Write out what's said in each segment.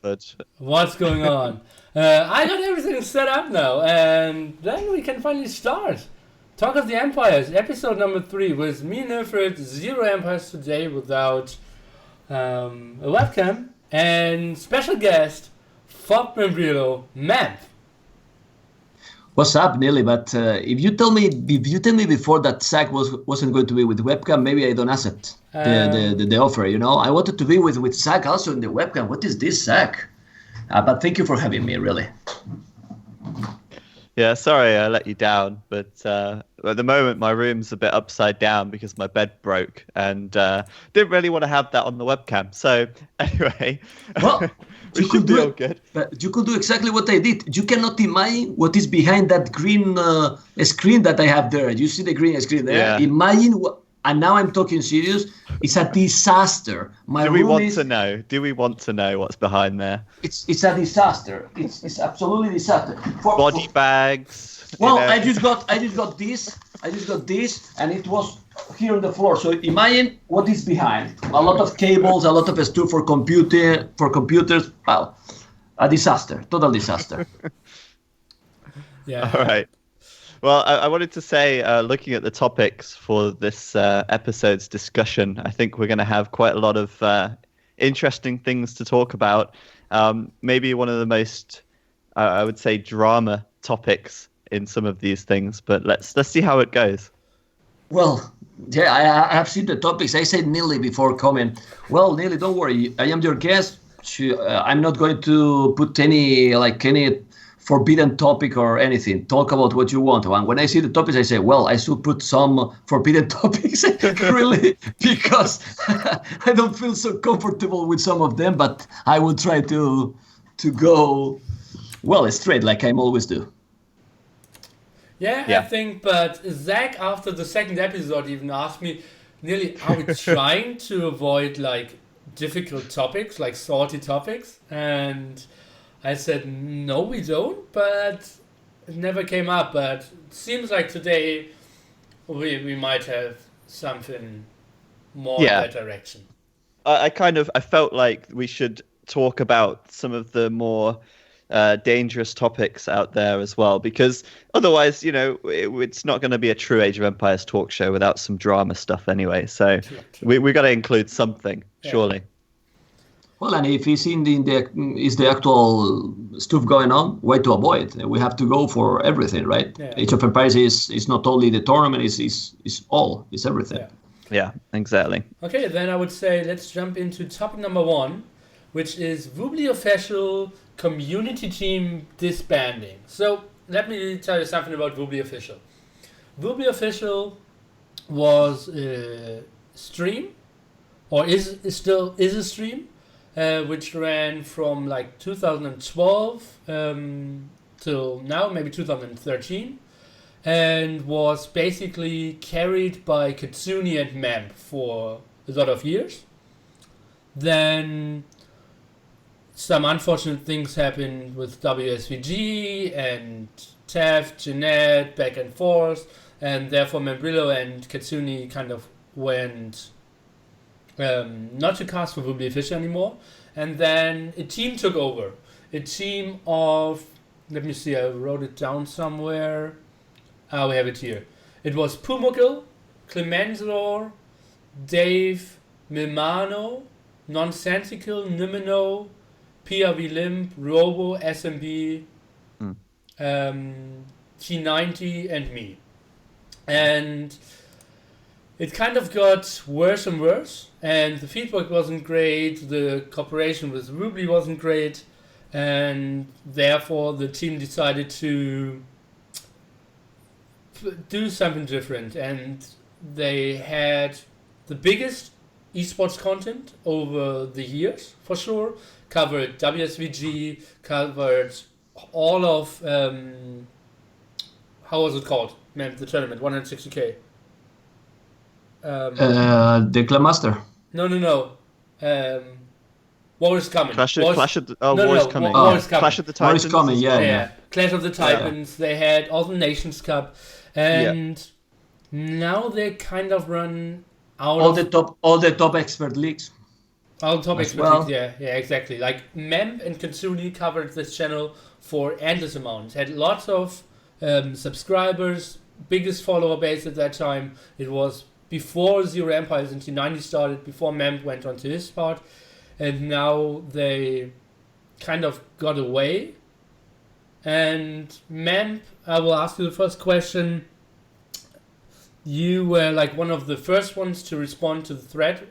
But What's going on? I got everything set up now, and then we can finally start. Talk of the Empires, episode number 3, with me and Wilfred, zero empires today without a webcam, and special guest, Memb. Memb. What's up, Nearly? But if you tell me before that Zach wasn't going to be with webcam, maybe I don't accept the offer. I wanted to be with Zach also in the webcam. What is this, Zach? But thank you for having me, really. yeah, sorry I let you down. But at the moment, my room's a bit upside down because my bed broke, and didn't really want to have that on the webcam. So anyway, Well, we you should could be do all it. good. But you could do exactly what I did. You cannot imagine what is behind that green screen that I have there. You see the green screen there? Yeah. Imagine what. And now I'm talking serious. It's a disaster. My Do we room want is. to know? Do we want to know what's behind there? It's a disaster. It's absolutely disaster. Body bags. Well, you know. I just got this, and it was here on the floor. So imagine what is behind. A lot of cables, a lot of stuff for computers. Wow, a disaster, total disaster. Yeah. All right. Well, I wanted to say, looking at the topics for this episode's discussion, I think we're going to have quite a lot of interesting things to talk about. Maybe one of the most, I would say, drama topics in some of these things. But let's see how it goes. Well, yeah, I have seen the topics. I said Nearly before coming. Well, Nearly, don't worry. I am your guest. I'm not going to put any forbidden topic or anything. Talk about what you want. And when I see the topics, I say, well, I should put some forbidden topics, really, because I don't feel so comfortable with some of them. But I will try to go well straight, like I always do. Yeah, Yeah. I think, but Zach, after the second episode, even asked me, nearly, are we trying to avoid, difficult topics, salty topics? And I said, no, we don't, but it never came up. But it seems like today we might have something more in that direction. I felt like we should talk about some of the more dangerous topics out there as well, because otherwise, it's not going to be a true Age of Empires talk show without some drama stuff anyway. So we got to include something, surely. Well, and if it's is the actual stuff going on, way to avoid. We have to go for everything, right? Yeah. Age of Empires is not only the tournament; it's everything. Yeah. Yeah, exactly. Okay, then I would say let's jump into topic number 1, which is Vobly official community team disbanding. So let me tell you something about Vobly official. Vobly official was a stream, or is a stream, which ran from 2012 till now, maybe 2013. And was basically carried by Katsuni and Memb for a lot of years. Then some unfortunate things happened with WSBG and Taft, Jeanette, back and forth, and therefore Membrillo and Katsuni kind of went not to cast for Vobly Fisher anymore. And then a team took over. A team of, let me see, I wrote it down somewhere. We have it here. It was Pumuckl, Clemenslor, Dave, Milmano, Nonsensical, Nimino, PRV Limp, Robo, SMB, T90, and me. And it kind of got worse and worse, and the feedback wasn't great, the cooperation with Vobly wasn't great, and therefore the team decided to do something different, and they had the biggest esports content over the years, for sure. Covered WSBG, covered all of how was it called? Man, the tournament, 160k. The Clammaster. No. War is coming. War is coming. War is coming. Clash of the War Titans. is coming, yeah. Clash of the Titans. They had all the Nations Cup, and now they kind of run out all the top expert leagues. All topics as well. yeah, exactly. Like Memb and Katsuni covered this channel for endless amounts. Had lots of subscribers, biggest follower base at that time. It was before Zero Empires in T90 started, before Memb went onto his part, and now they kind of got away. And Memb, I will ask you the first question. You were like one of the first ones to respond to the thread,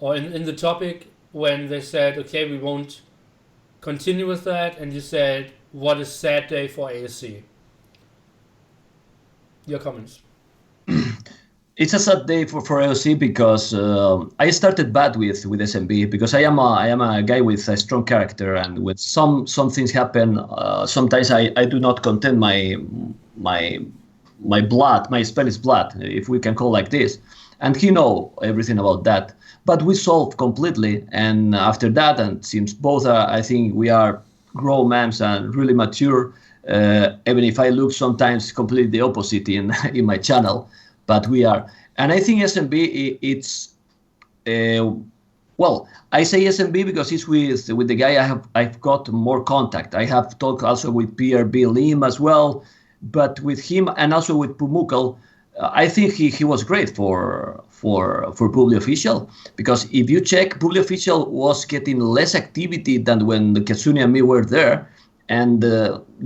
or in the topic, when they said, okay, we won't continue with that, and you said, what a sad day for ASC. Your comments. It's a sad day for AOC because I started bad with SMB because I am a guy with a strong character, and when some things happen, sometimes I do not contain my blood, my Spanish blood, if we can call like this, and he know everything about that. But we solved completely, and after that, and since both I think we are grown men and really mature, even if I look sometimes completely the opposite in my channel, but we are. And I think SMB, it's well, I say SMB because it's with the guy I've got more contact. I have talked also with PRB Lim as well, but with him and also with Pumuckl, I think he was great for Vobly Official, because if you check, Vobly Official was getting less activity than when the Katsuni and me were there, and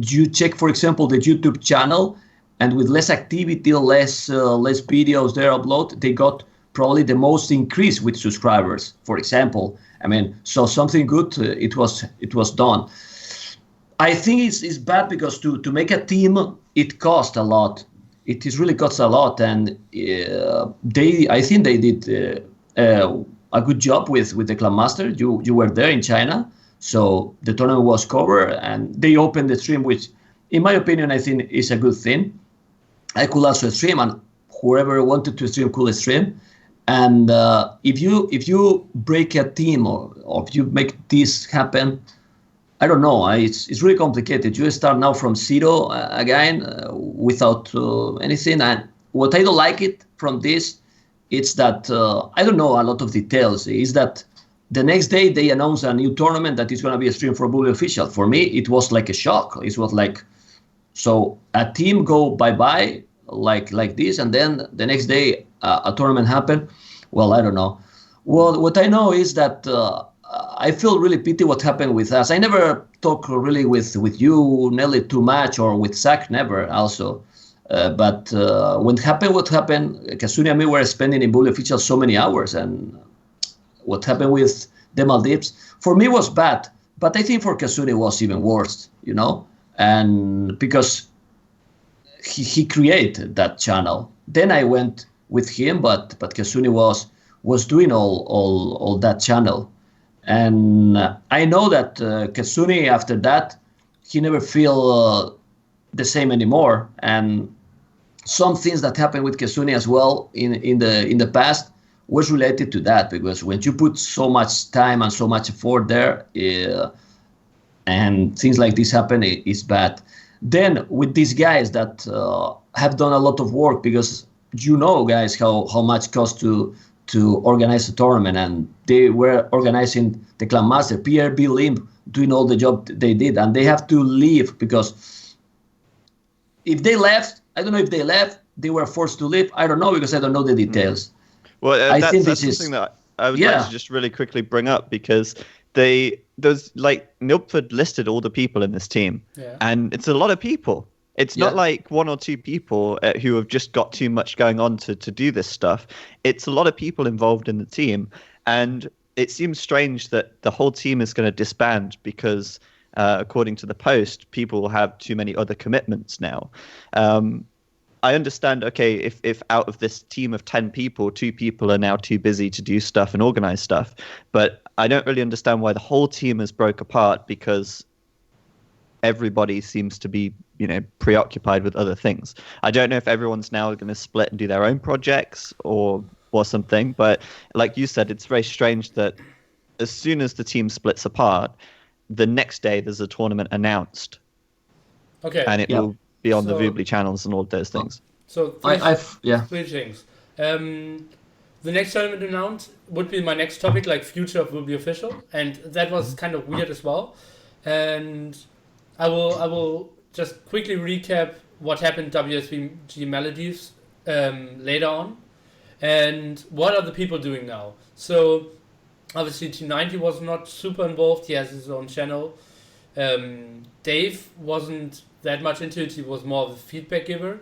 you check, for example, the YouTube channel, and with less activity, less videos there upload, they got probably the most increase with subscribers, for example. I mean, so something good, it was done. I think it's bad because to make a team, it costs a lot. It is really costs a lot, and I think they did a good job with the Clan Master. You were there in China, so the tournament was covered, and they opened the stream, which, in my opinion, I think is a good thing. I could also stream, and whoever wanted to stream could stream. And if you break a team or if you make this happen, I don't know. It's really complicated. You start now from zero again without anything. And what I don't like it from this, it's that I don't know a lot of details. Is that the next day they announce a new tournament that is going to be a stream for Vobly Official. For me, it was like a shock. It was like, so a team go bye-bye like this, and then the next day a tournament happened. Well, I don't know. Well, what I know is that I feel really pity what happened with us. I never talk really with you, Nelly, too much, or with Zach, never also. But when what happened, Katsuni and me were spending in Vobly Official so many hours, and what happened with the Maldives, for me was bad. But I think for Katsuni was even worse, you know? And because he created that channel. Then I went with him, but Katsuni was doing all that channel. And I know that Katsuni, after that, he never feel the same anymore. And some things that happened with Katsuni as well in the past was related to that, because when you put so much time and so much effort there, and things like this happen, it's bad. Then with these guys that have done a lot of work, because you know, guys, how much cost to organize a tournament, and they were organizing the Clan Master, PRB Limb doing all the job they did, and they have to leave, because if they left, I don't know if they left, they were forced to leave, I don't know, because I don't know the details. Well, that's something that I would like to just really quickly bring up, because Milford listed all the people in this team, and it's a lot of people. It's not like one or two people who have just got too much going on to do this stuff. It's a lot of people involved in the team, and it seems strange that the whole team is going to disband because, according to the post, people have too many other commitments now. I understand, okay, if out of this team of 10 people, 2 people are now too busy to do stuff and organize stuff, but I don't really understand why the whole team has broke apart, because everybody seems to be, preoccupied with other things. I don't know if everyone's now going to split and do their own projects or something, but like you said, it's very strange that as soon as the team splits apart, the next day there's a tournament announced. Okay. And it will be on the Vobly channels and all those things. So three things. the next tournament announced would be my next topic, like future of Vobly Official, and that was kind of weird as well. And I will just quickly recap what happened at WSBG Maldives later on, and what are the people doing now. So obviously T90 was not super involved. He has his own channel. Dave wasn't that much into it. He was more of a feedback giver.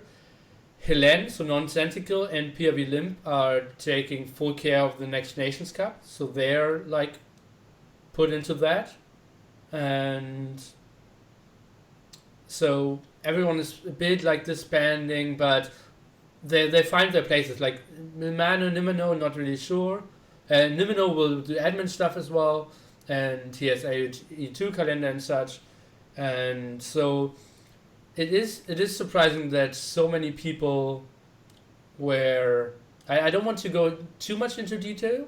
Helen, so Nonsensical, and PRV Limp are taking full care of the Next Nations Cup. So they're like put into that. And so everyone is a bit like disbanding, but they find their places. Like Nimano, not really sure. Nimano will do admin stuff as well, and he has AE2 calendar and such. And so it is surprising that so many people were... I don't want to go too much into detail,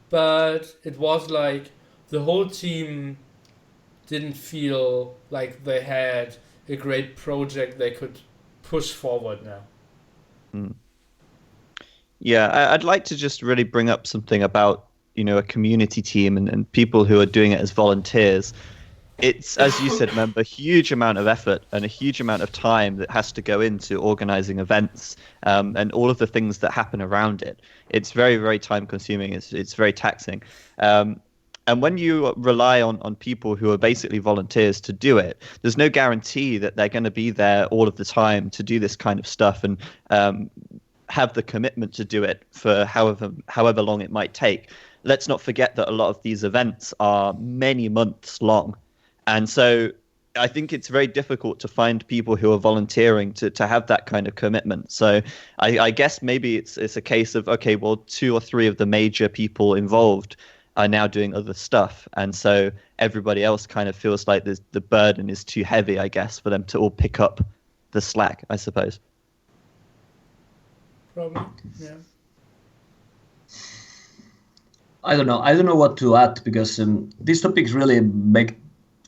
but it was like the whole team didn't feel like they had a great project they could push forward now. Yeah, I'd like to just really bring up something about, a community team and people who are doing it as volunteers. It's, as you said, Memb, a huge amount of effort and a huge amount of time that has to go into organizing events and all of the things that happen around it. It's very, very time consuming. It's very taxing. And when you rely on people who are basically volunteers to do it, there's no guarantee that they're going to be there all of the time to do this kind of stuff and have the commitment to do it for however long it might take. Let's not forget that a lot of these events are many months long. And so I think it's very difficult to find people who are volunteering to have that kind of commitment. So I guess maybe it's a case of, okay, well, 2 or 3 of the major people involved are now doing other stuff. And so everybody else kind of feels like the burden is too heavy, I guess, for them to all pick up the slack, I suppose. Probably, yeah. I don't know what to add, because these topics really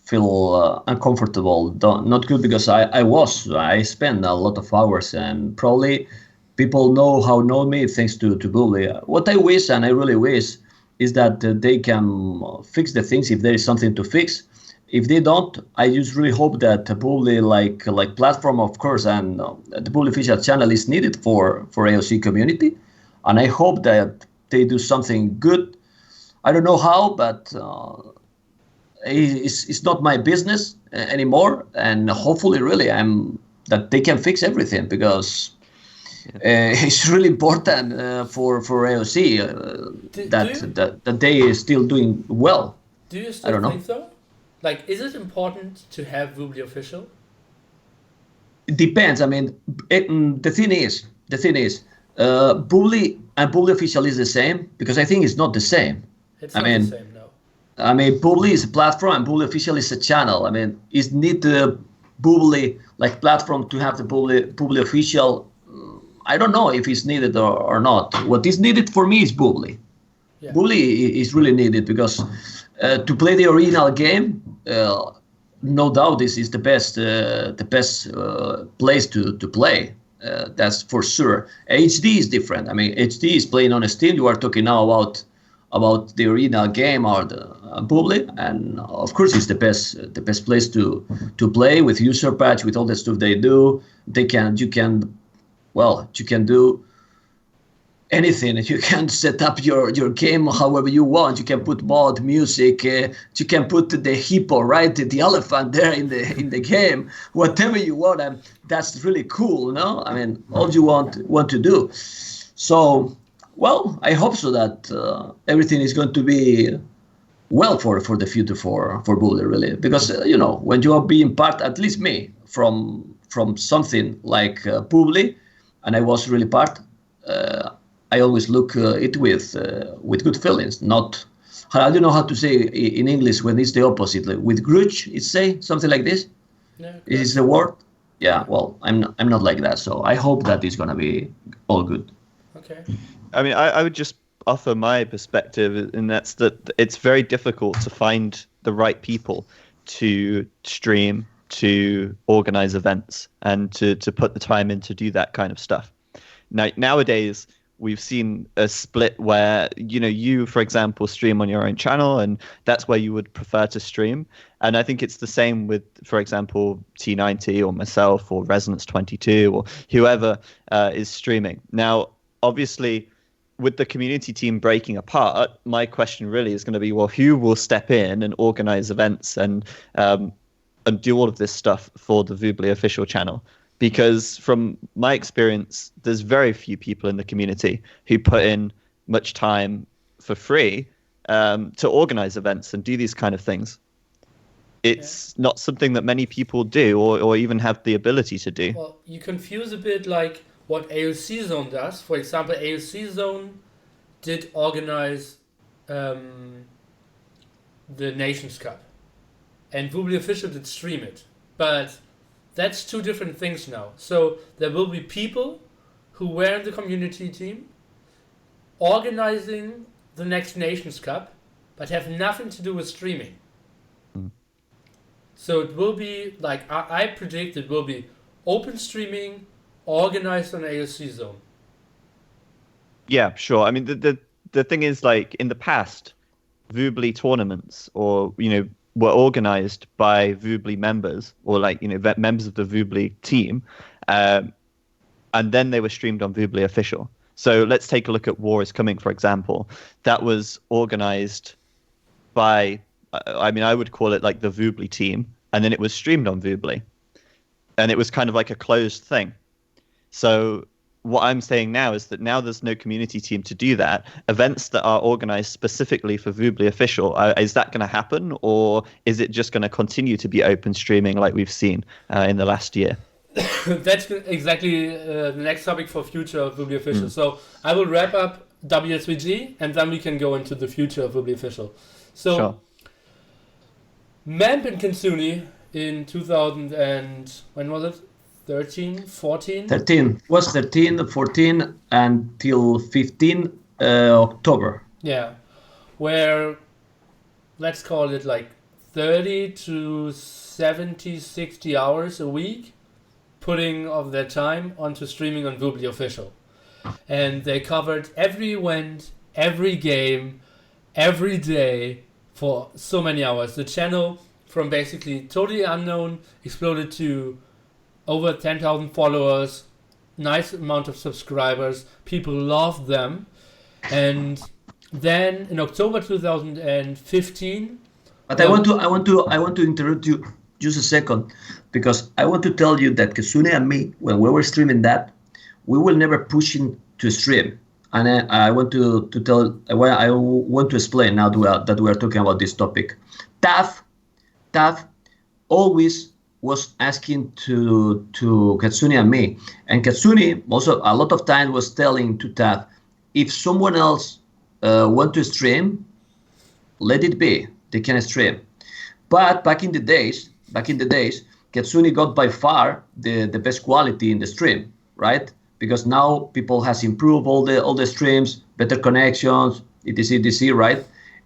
feel uncomfortable, not good, because I spend a lot of hours, and probably people know me thanks to Vobly. What I wish, and I really wish, is that they can fix the things if there is something to fix. If they don't, I just really hope that Vobly, like platform, of course, and the Vobly official channel is needed for AOC community, and I hope that they do something good. I don't know how, but it's not my business anymore, and hopefully, really, that they can fix everything, because it's really important for AOC that they are still doing well. Do you still think so? Like, is it important to have Vobly official? It depends. I mean, the thing is, Vobly and Vobly official is the same, because I think it's not the same. It's not the same, no. I mean, Vobly is a platform and Vobly official is a channel. I mean, is need the Vobly like platform to have the Vobly official? I don't know if it's needed or not. What is needed for me is Vobly. Yeah. Vobly is really needed, because to play the original game, no doubt this is the best place to play. That's for sure. HD is different. I mean, HD is playing on Steam. You are talking now about the original game or the Vobly, and of course it's the best place to play with user patch, with all the stuff they do. You can do anything. You can set up your game however you want. You can put mod music. You can put the hippo, right, the elephant there in the game, whatever you want, and that's really cool, no? I mean, all you want to do. So, well, I hope so that everything is going to be well for the future for Vobly, really, because when you are being part, at least me, from something like Vobly, and I was really part. I always look it with good feelings. Not, I don't know how to say in English when it's the opposite. Like with grudge, it's say something like this. Yeah, is the word? Yeah. Well, I'm not like that. So I hope that it's gonna be all good. Okay. I mean, I would just offer my perspective, and that's that it's very difficult to find the right people to stream, to organize events, and to put the time in to do that kind of stuff. Nowadays, we've seen a split where, you, for example, stream on your own channel, and that's where you would prefer to stream. And I think it's the same with, for example, T90 or myself or Resonance 22 or whoever is streaming. Now, obviously, with the community team breaking apart, my question really is going to be, well, who will step in and organize events and do all of this stuff for the Vobly official channel? Because from my experience, there's very few people in the community who put in much time for free to organize events and do these kind of things. It's not something that many people do or even have the ability to do. Well, you confuse a bit like what AOC Zone does. For example, AOC Zone did organize the Nations Cup, and Vobly Official did stream it. But that's two different things now. So there will be people who were in the community team organizing the next Nations Cup, but have nothing to do with streaming. So it will be, like, I predict it will be open streaming organized on AOC Zone. Yeah, sure. I mean, the thing is, like, in the past, Vobly tournaments or, were organized by Vobly members or members of the Vobly team. And then they were streamed on Vobly official. So let's take a look at War is Coming, for example. That was organized by, I would call it like the Vobly team. And then it was streamed on Vobly. And it was kind of like a closed thing. So what I'm saying now is that now there's no community team to do that. Events that are organized specifically for Vobly official, is that going to happen, or is it just going to continue to be open streaming like we've seen in the last year? That's exactly the next topic for future of Vobly official. So I will wrap up WSBG and then we can go into the future of Vobly official. So Sure. Memb and Kitsune in 2000 and when was it? 13, 14? 13. Was 13, 14 until 15 October. Yeah. Where, let's call it like 30 to 70, 60 hours a week, putting of their time onto streaming on Vobly official. And they covered every event, every game, every day for so many hours. The channel from basically totally unknown exploded to over 10,000 followers, nice amount of subscribers. People loved them. And then in October 2015. But I want to interrupt you just a second, because I want to tell you that Kitsune and me, when we were streaming that, we will never push him to stream. And I want to explain now that we are talking about this topic. TAF always was asking to Kitsune and me, and Kitsune also a lot of time was telling to TAF, if someone else want to stream, let it be, they can stream. But back in the days, Kitsune got by far the best quality in the stream, right? Because now people has improved all the streams, better connections, etc, right?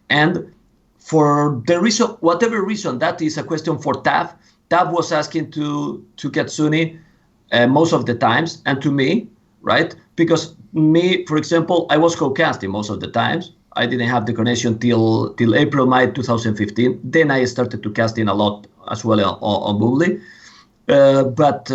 And for the reason, whatever reason, that is a question for TAF. TAF was asking to Kitsune most of the times, and to me, right? Because me, for example, I was co-casting most of the times. I didn't have the connection till April, May 2015. Then I started to casting a lot as well on Vobly. But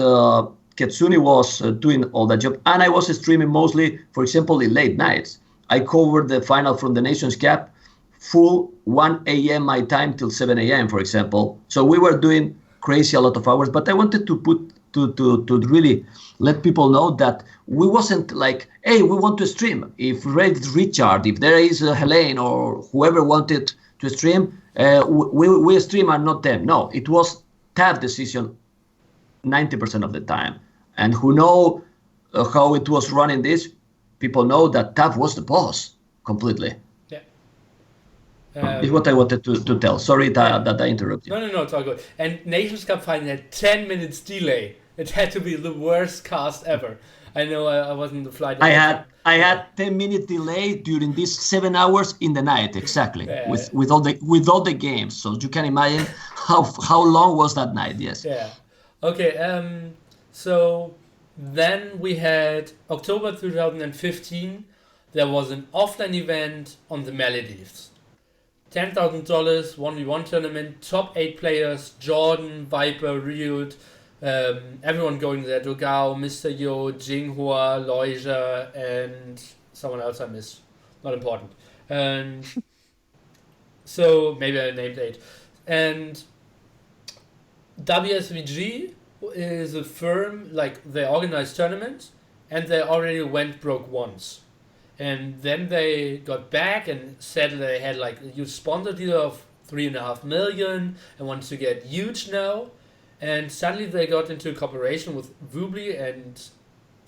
Kitsune was doing all that job, and I was streaming mostly, for example, in late nights. I covered the final from the Nations Cup full 1 a.m. my time till 7 a.m. for example. So we were doing crazy a lot of hours, but I wanted to put to really let people know that we wasn't like, hey, we want to stream. If Richard, if there is Helene or whoever wanted to stream, we stream and not them. No, it was TAF decision 90% of the time. And who know how it was running this, people know that TAF was the boss completely. Is what I wanted to tell. Sorry that I interrupted you. No, it's all good. And Nations Cup final had 10 minutes delay. It had to be the worst cast ever. I know I wasn't the flight. I had 10-minute delay during these 7 hours in the night, exactly. Yeah. With all the games. So you can imagine how long was that night. Yes. Yeah. Okay. So Then we had October 2015. There was an offline event on the Maldives. $10,000 1v1 tournament. Top 8 players: Jordan, Viper, Ryut, everyone going there. Dogao, Mr. Yo, Jinghua, Loija, and someone else I missed. Not important. And so maybe I named 8. And WSBG is a firm, like they organize tournaments, and they already went broke once. And then they got back and said they had like a huge sponsor deal of 3.5 million and wanted to get huge now. And suddenly they got into a cooperation with Vobly and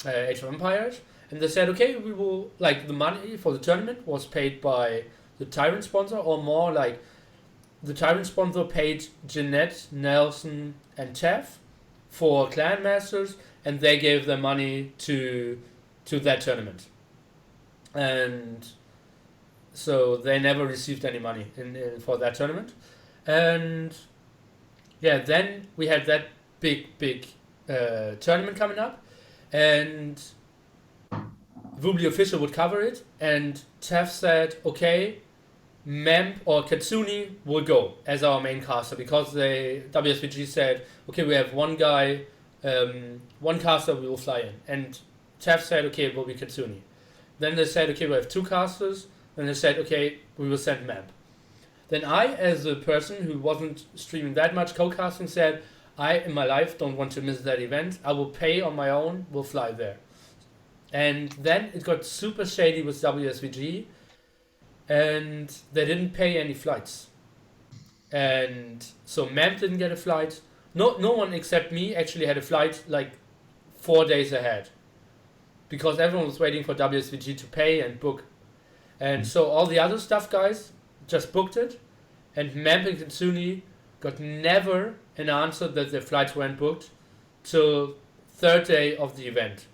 Age of Empires. And they said, okay, we will, like, the money for the tournament was paid by the Tyrant sponsor, or more like the Tyrant sponsor paid Jeanette, Nelson, and Tev for Clan Masters, and they gave their money to that tournament. And so they never received any money in for that tournament. And yeah, then we had that big tournament coming up, and Vobly official would cover it, and Tev said, okay, Memb or Katsuni will go as our main caster, because WSBG said, okay, we have one guy, one caster we will fly in. And Tev said, okay, it will be Katsuni. Then they said, okay, we have 2 casters. Then they said, okay, we will send Memb. Then I, as a person who wasn't streaming that much co-casting, said, I, in my life, don't want to miss that event. I will pay on my own, we'll fly there. And then it got super shady with WSVG, and they didn't pay any flights. And so Memb didn't get a flight. No one except me actually had a flight like 4 days ahead, because everyone was waiting for WSVG to pay and book. And so all the other stuff guys just booked it, and Memb and Katsuni got never an answer that their flights weren't booked till 3rd day of the event.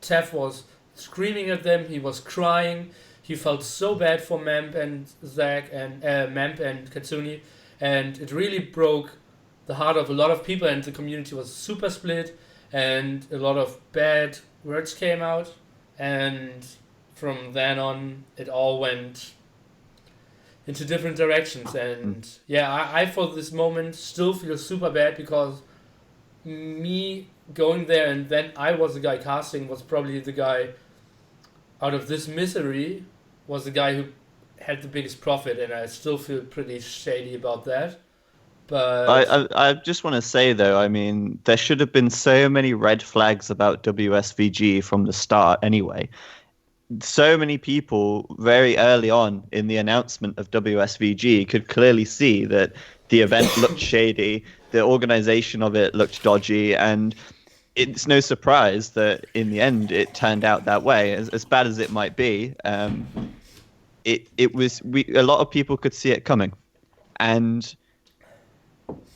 Tev was screaming at them, he was crying, he felt so bad for Memb and Zach and Memb and Katsuni, and it really broke the heart of a lot of people, and the community was super split, and a lot of bad words came out, and from then on it all went into different directions. And yeah, I for this moment still feel super bad, because me going there and then I was the guy casting was probably the guy out of this misery, was the guy who had the biggest profit, and I still feel pretty shady about that. But I just want to say, though, I mean, there should have been so many red flags about WSVG from the start anyway. So many people very early on in the announcement of WSVG could clearly see that the event looked shady, the organization of it looked dodgy, and it's no surprise that in the end it turned out that way. As bad as it might be, a lot of people could see it coming, and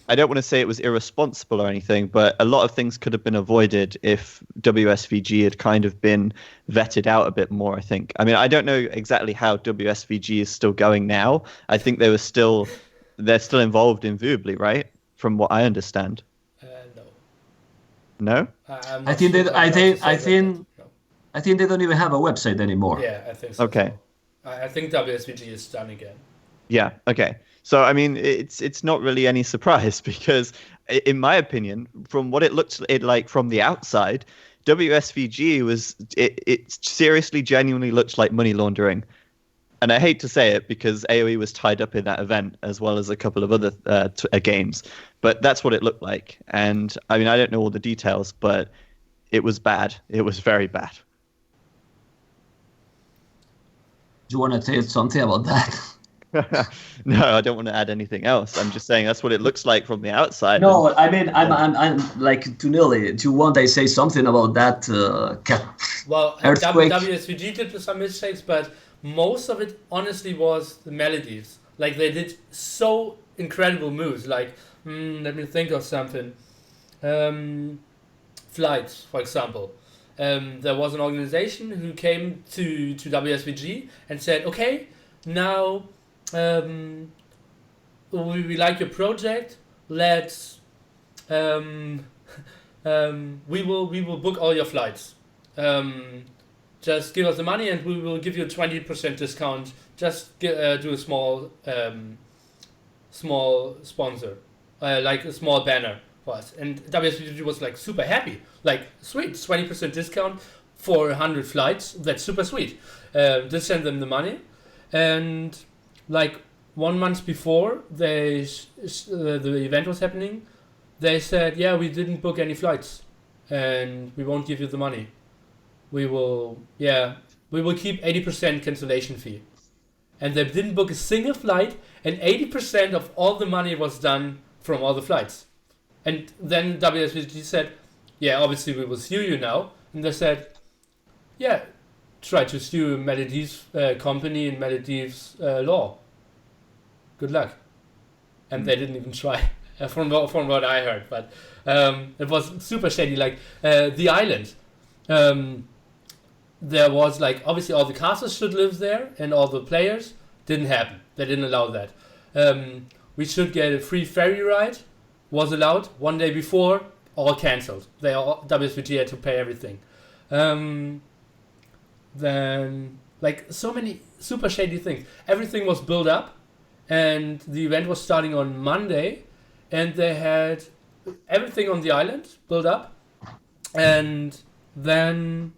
I don't want to say it was irresponsible or anything, but a lot of things could have been avoided if WSVG had kind of been vetted out a bit more, I think. I mean, I don't know exactly how WSVG is still going now. I think they're still involved in Vobly, right? From what I understand. no. No? I think they don't even have a website anymore. Yeah, I think so. Okay. I think WSVG is done again. Yeah, okay. So, I mean, it's not really any surprise, because, in my opinion, from what it looked like from the outside, WSVG it seriously, genuinely looked like money laundering. And I hate to say it, because AoE was tied up in that event, as well as a couple of other games. But that's what it looked like. And, I mean, I don't know all the details, but it was bad. It was very bad. Do you want to tell something about that? No, I don't want to add anything else. I'm just saying that's what it looks like from the outside. No, I mean, I'm like to Nilly. Do you want I say something about that earthquake? WSVG did some mistakes, but most of it honestly was the Maldives. Like, they did so incredible moves. Like, let me think of something. Flights, for example. There was an organization who came to WSVG and said, okay, now we like your project. Let's we will book all your flights. Just give us the money and we will give you a 20% discount. Just do a small sponsor, like a small banner for us. And WSBG was like super happy, like sweet, 20% discount for 100 flights. That's super sweet. Just send them the money, and like 1 month before the event was happening, they said, yeah, we didn't book any flights, and we won't give you the money. We will keep 80% cancellation fee. And they didn't book a single flight, and 80% of all the money was done from all the flights. And then WSBG said, yeah, obviously we will sue you now. And they said, yeah, try to sue Maldives company and Maldives law. Good luck. And they didn't even try, from what I heard. But it was super shady. Like the island. There was like, obviously all the casters should live there and all the players. Didn't happen. They didn't allow that. We should get a free ferry ride. Was allowed 1 day before, all cancelled. WSBG had to pay everything. Then like so many super shady things. Everything was built up, and the event was starting on Monday, and they had everything on the island built up, and then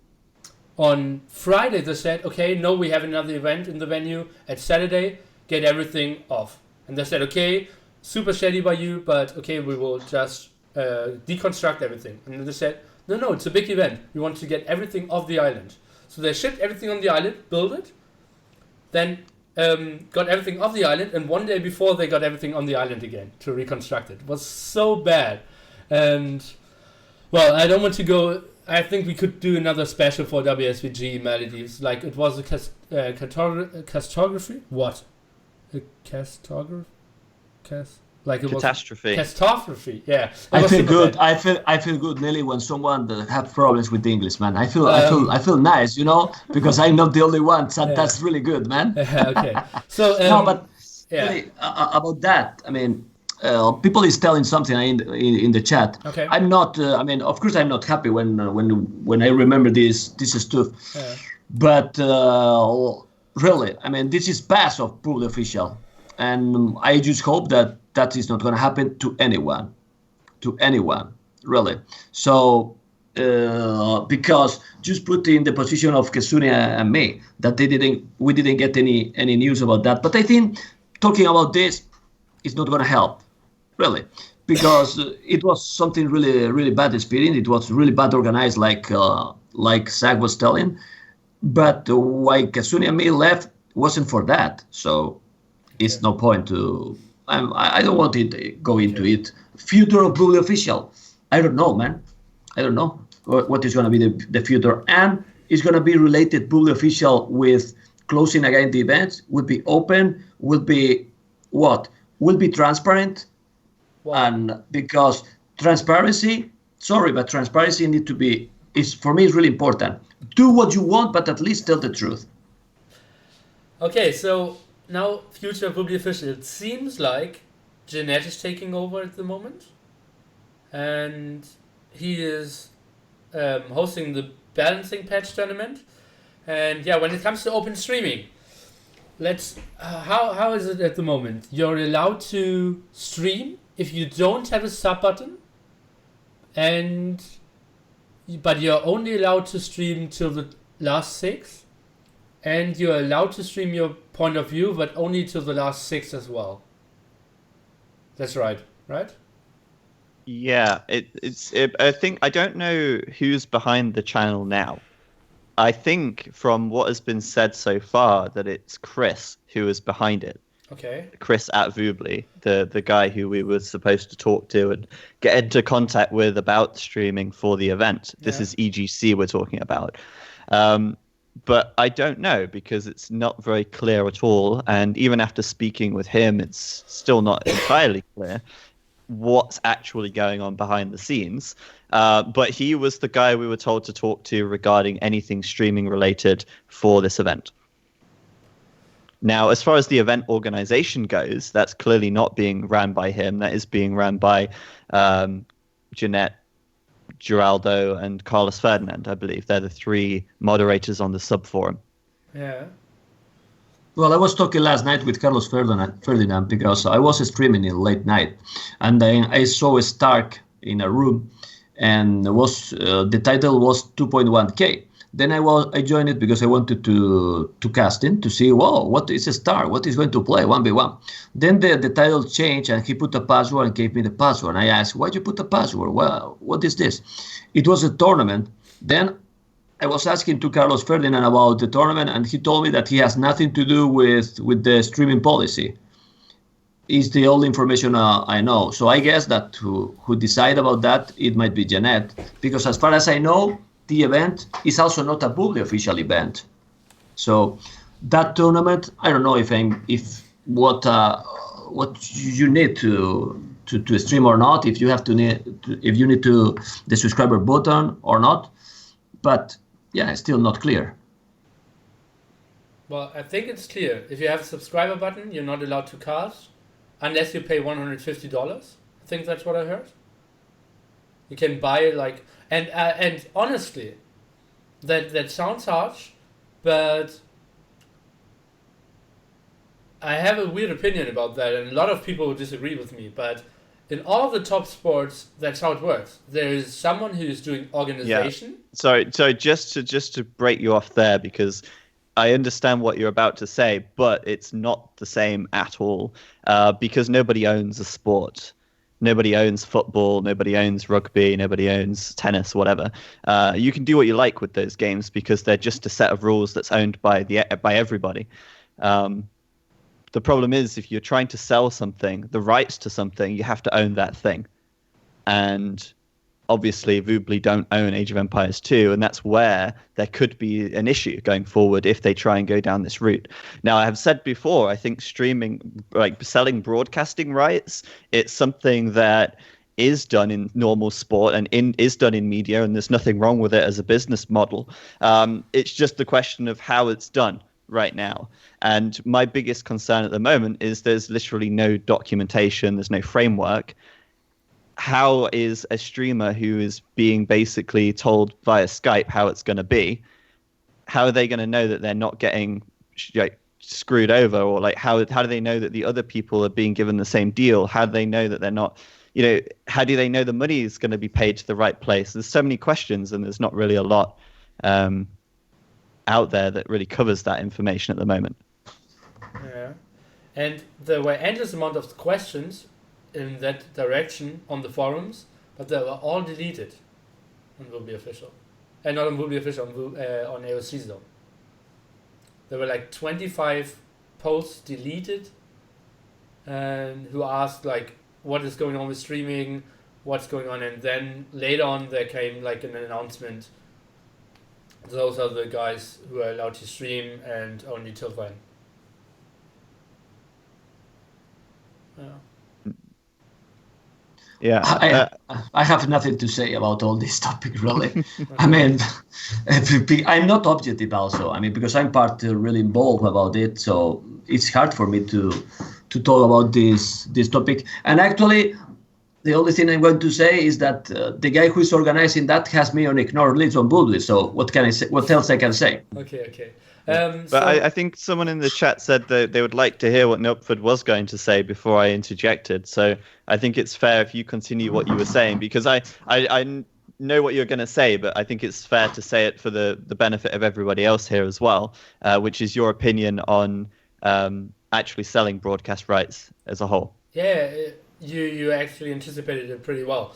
on Friday they said, okay, no, we have another event in the venue at Saturday, get everything off. And they said, okay, super shady by you, but okay, we will just deconstruct everything. And then they said, no, it's a big event. We want to get everything off the island. So they shipped everything on the island, built it, then got everything off the island, and 1 day before they got everything on the island again to reconstruct it. It was so bad. And, well, I don't want to go... I think we could do another special for WSBG Maldives. Like, it was a catastrophe? What? A catastrophe? Like it catastrophe. Was catastrophe. Yeah. I feel good. I feel good, Nelly, when someone have problems with the English, man. I feel nice, because I'm not the only one. So that's really good, man. Okay. So no, but really, about that, I mean, people is telling something in the chat. Okay. I'm not. Of course, I'm not happy when I remember this stuff. Yeah. But really, I mean, this is pass of Public Official, and I just hope that is not going to happen to anyone, really. So, because just put in the position of Kesunia and me, that we didn't get any news about that. But I think talking about this is not going to help, really, because it was something really, really bad experience. It was really bad organized, like Zach was telling. But why Kesunia and me left wasn't for that. So it's no point to... I don't want to go into it. Future of Public Official. I don't know, man. I don't know what is going to be the future. And it's going to be related Public Official with closing again the events. Will be open. Will be what? Will be transparent. Wow. And because transparency, but transparency need to be, for me, is really important. Do what you want, but at least tell the truth. Okay, so... Now, future of Vobly Official. It seems like Jeanette is taking over at the moment, and he is hosting the balancing patch tournament. And yeah, when it comes to open streaming, how is it at the moment? You're allowed to stream if you don't have a sub button, but you're only allowed to stream till the last 6, and you're allowed to stream your point of view, but only to the last 6 as well. That's right? Yeah, I think I don't know who's behind the channel now. I think from what has been said so far that it's Chris who is behind it. Okay. Chris at Vobly, the guy who we were supposed to talk to and get into contact with about streaming for the event. This is EGC we're talking about. But I don't know, because it's not very clear at all. And even after speaking with him, it's still not entirely clear what's actually going on behind the scenes. But he was the guy we were told to talk to regarding anything streaming related for this event. Now, as far as the event organization goes, that's clearly not being ran by him. That is being ran by Jeanette, Geraldo and Carlos Ferdinand, I believe. They're the three moderators on the sub-forum. Yeah. Well, I was talking last night with Carlos Ferdinand because I was streaming in late night, and then I saw Stark in a room, and the title was 2.1k. Then I joined it because I wanted to cast in to see, wow, what is a star? What is going to play 1v1? Then the title changed and he put a password and gave me the password. And I asked, why'd you put the password? Well, what is this? It was a tournament. Then I was asking to Carlos Ferdinand about the tournament and he told me that he has nothing to do with the streaming policy. It's the only information I know. So I guess that who decide about that, it might be Jeanette. Because as far as I know, the event is also not a Vobly official event. So that tournament, I don't know if what you need to stream or not, if you need to the subscriber button or not. But yeah, it's still not clear. Well, I think it's clear. If you have a subscriber button, you're not allowed to cast unless you pay $150. I think that's what I heard. You can buy and honestly, that sounds harsh, but I have a weird opinion about that, and a lot of people will disagree with me. But in all the top sports, that's how it works. There is someone who is doing organization. Yeah. Sorry, just to break you off there, because I understand what you're about to say, but it's not the same at all, because nobody owns a sport. Nobody owns football, nobody owns rugby, nobody owns tennis, whatever. You can do what you like with those games because they're just a set of rules that's owned by everybody. The problem is if you're trying to sell something, the rights to something, you have to own that thing. And obviously, Vobly don't own Age of Empires 2, and that's where there could be an issue going forward if they try and go down this route. Now, I have said before, I think streaming, like selling broadcasting rights, it's something that is done in normal sport and is done in media, and there's nothing wrong with it as a business model. It's just the question of how it's done right now. And my biggest concern at the moment is there's literally no documentation, there's no framework. How is a streamer who is being basically told via Skype how it's going to be, how are they going to know that they're not getting screwed over? Or how do they know that the other people are being given the same deal? How do they know that they're not, how do they know the money is going to be paid to the right place? There's so many questions, and there's not really a lot out there that really covers that information at the moment. Yeah, and there were endless amount of questions in that direction on the forums, but they were all deleted on Vobly Official. And not on Vobly Official, on AOC's though. There were 25 posts deleted, and who asked what is going on with streaming, what's going on, and then later on there came an announcement. Those are the guys who are allowed to stream and only till then. Yeah, I have nothing to say about all this topic, really. I mean, I'm not objective also. I mean, because I'm really involved about it, so it's hard for me to talk about this topic. And actually, the only thing I'm going to say is that the guy who is organizing that has me on ignored list on Vobly. So what can I say? What else I can say? Okay. But I think someone in the chat said that they would like to hear what Nopford was going to say before I interjected. So I think it's fair if you continue what you were saying, because I know what you're going to say, but I think it's fair to say it for the benefit of everybody else here as well, which is your opinion on actually selling broadcast rights as a whole. Yeah, you actually anticipated it pretty well.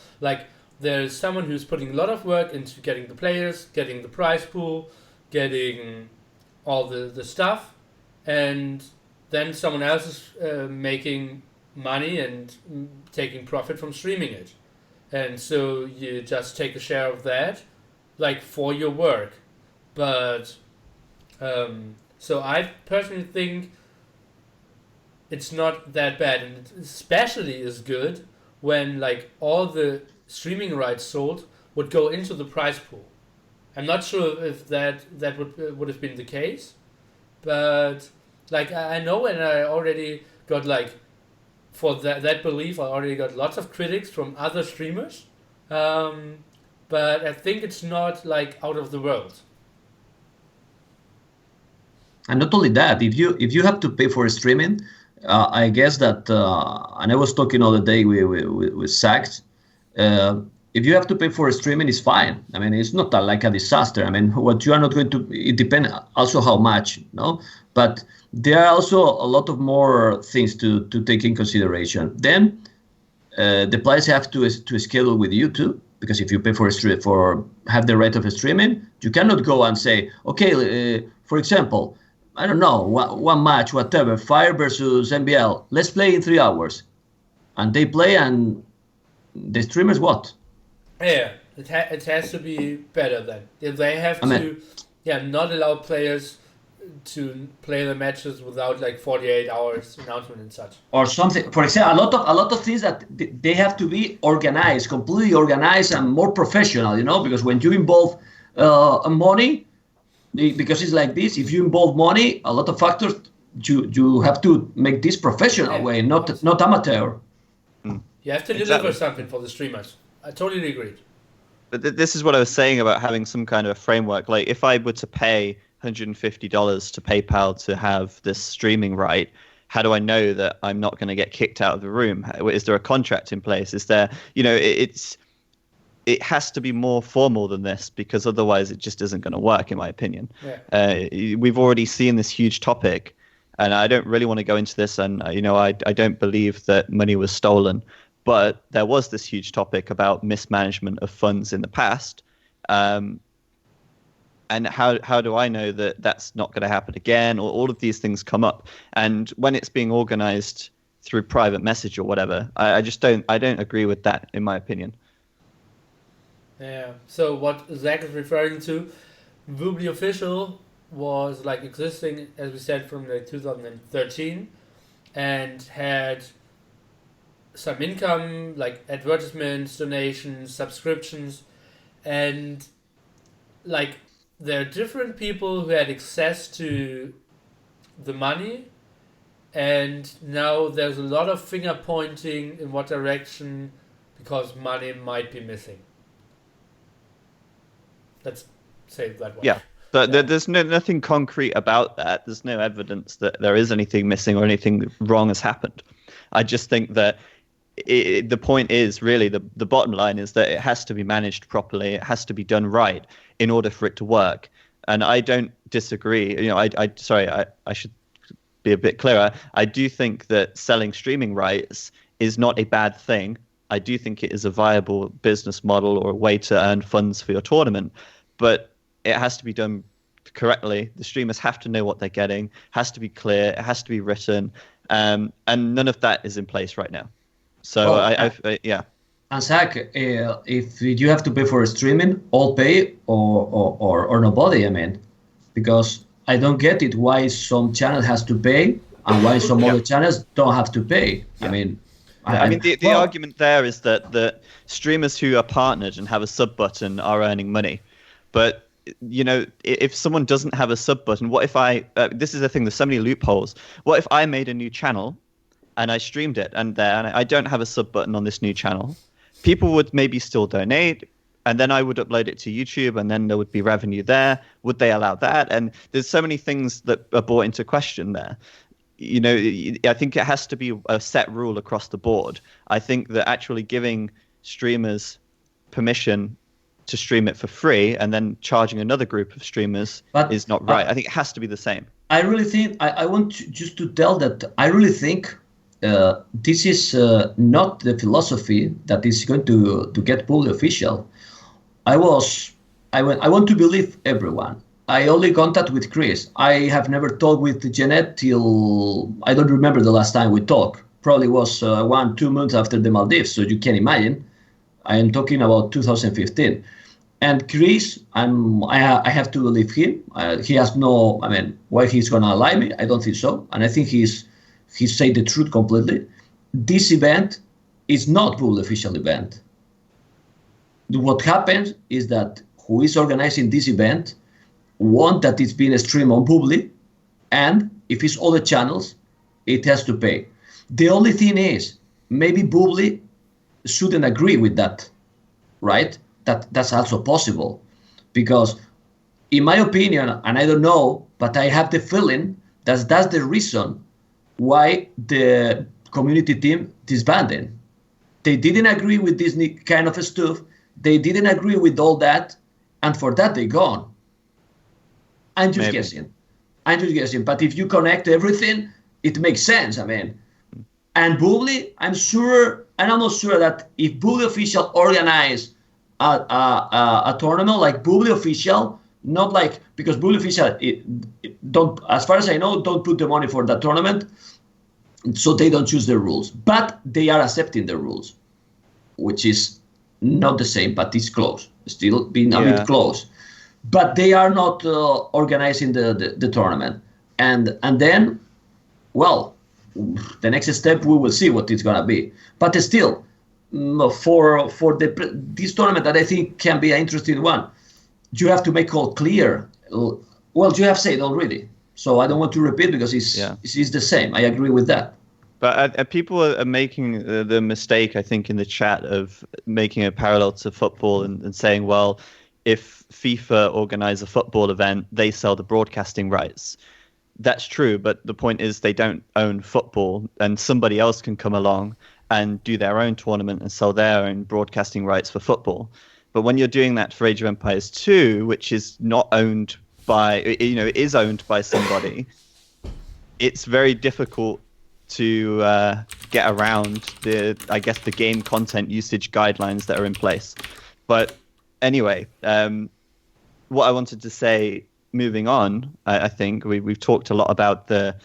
There's someone who's putting a lot of work into getting the players, getting the prize pool, getting all the stuff, and then someone else is making money and taking profit from streaming it. And so you just take a share of that, for your work. But so I personally think it's not that bad, and it especially is good when all the streaming rights sold would go into the prize pool. I'm not sure if that would have been the case, but I know, and I already got for that belief I already got lots of critics from other streamers, but I think it's not like out of the world. And not only that, if you have to pay for streaming, I guess that, and I was talking all the day with Sachs, if you have to pay for streaming, it's fine. I mean, it's not like a disaster. I mean, what you are not going to, it depends also how much, no? But there are also a lot of more things to take in consideration. Then the players have to schedule with you too, because if you pay for have the right of streaming, you cannot go and say, okay, for example, I don't know, one match, whatever, Fire versus NBL, let's play in 3 hours. And they play, and the streamers what? Yeah, it has to be better then. They have to not allow players to play the matches without like 48 hours announcement and such. Or something. For example, a lot of things that they have to be organized, completely organized and more professional, because when you involve money, because it's like this, if you involve money, a lot of factors, you have to make this professional way, not amateur. You have to deliver something for the streamers. I totally agree. But this is what I was saying about having some kind of a framework. Like, if I were to pay $150 to PayPal to have this streaming right, how do I know that I'm not going to get kicked out of the room? Is there a contract in place? Is there, it has to be more formal than this, because otherwise it just isn't going to work, in my opinion. Yeah. We've already seen this huge topic, and I don't really want to go into this. And, I don't believe that money was stolen, but there was this huge topic about mismanagement of funds in the past. And how do I know that that's not going to happen again? Or all of these things come up. And when it's being organized through private message or whatever, I don't agree with that, in my opinion. Yeah. So what Zach is referring to, Vobly Official was like existing, as we said, from like 2013, and had some income, like advertisements, donations, subscriptions, and like there are different people who had access to the money, and now there's a lot of finger pointing in what direction, because money might be missing. Let's say it that way. Yeah. So there's nothing concrete about that. There's no evidence that there is anything missing or anything wrong has happened. I just think that the point is, really, the bottom line is that it has to be managed properly. It has to be done right in order for it to work. And I don't disagree. I should be a bit clearer. I do think that selling streaming rights is not a bad thing. I do think it is a viable business model or a way to earn funds for your tournament, but it has to be done correctly. The streamers have to know what they're getting, has to be clear, it has to be written, and none of that is in place right now. So, yeah. And Zach, if you have to pay for streaming, all pay or nobody, I mean, because I don't get it why some channel has to pay and why some other channels don't have to pay. Yeah. I mean, the argument there is that the streamers who are partnered and have a sub button are earning money. But, if someone doesn't have a sub button, what if this is the thing, there's so many loopholes. What if I made a new channel and I streamed it and I don't have a sub button on this new channel? People would maybe still donate, and then I would upload it to YouTube, and then there would be revenue there. Would they allow that? And there's so many things that are brought into question there. I think it has to be a set rule across the board. I think that actually giving streamers permission to stream it for free and then charging another group of streamers is not right. I think it has to be the same. I really think, I want just to tell that I really think this is not the philosophy that is going to get Vobly Official. I want to believe everyone. I only contact with Chris. I have never talked with Jeanette till, I don't remember the last time we talked. Probably was 1-2 months after the Maldives, so you can imagine. I am talking about 2015. And Chris, I have to believe him. He has no, why he's going to lie me? I don't think so. And I think he said the truth completely. This event is not Vobly Official event. What happens is that who is organizing this event want that it's being streamed on Vobly, and if it's other channels, it has to pay. The only thing is, maybe Vobly shouldn't agree with that, right? that's also possible, because in my opinion, and I don't know, but I have the feeling that's the reason why the community team disbanded. They didn't agree with this kind of stuff. They didn't agree with all that, and for that they gone. I'm just guessing. But if you connect everything, it makes sense. I mean, and Vobly, I'm almost sure that if Vobly official organize a tournament like Vobly official, not like, because Vobly official don't, as far as I know, don't put the money for that tournament, so they don't choose the rules, but they are accepting the rules, which is not the same, but it's close. Still being a bit close. But they are not organizing the tournament, and then, well, the next step we will see what it's gonna be. But still, for this tournament that I think can be an interesting one, you have to make all clear. Well, you have said already, so I don't want to repeat because it's the same. I agree with that. But people are making the mistake, I think, in the chat of making a parallel to football and saying, well, if FIFA organize a football event, they sell the broadcasting rights. That's true, but the point is they don't own football, and somebody else can come along and do their own tournament and sell their own broadcasting rights for football. But when you're doing that for Age of Empires 2, which is not owned by, it is owned by somebody, it's very difficult to get around the game content usage guidelines that are in place. But anyway, what I wanted to say, moving on, I think we've talked a lot about the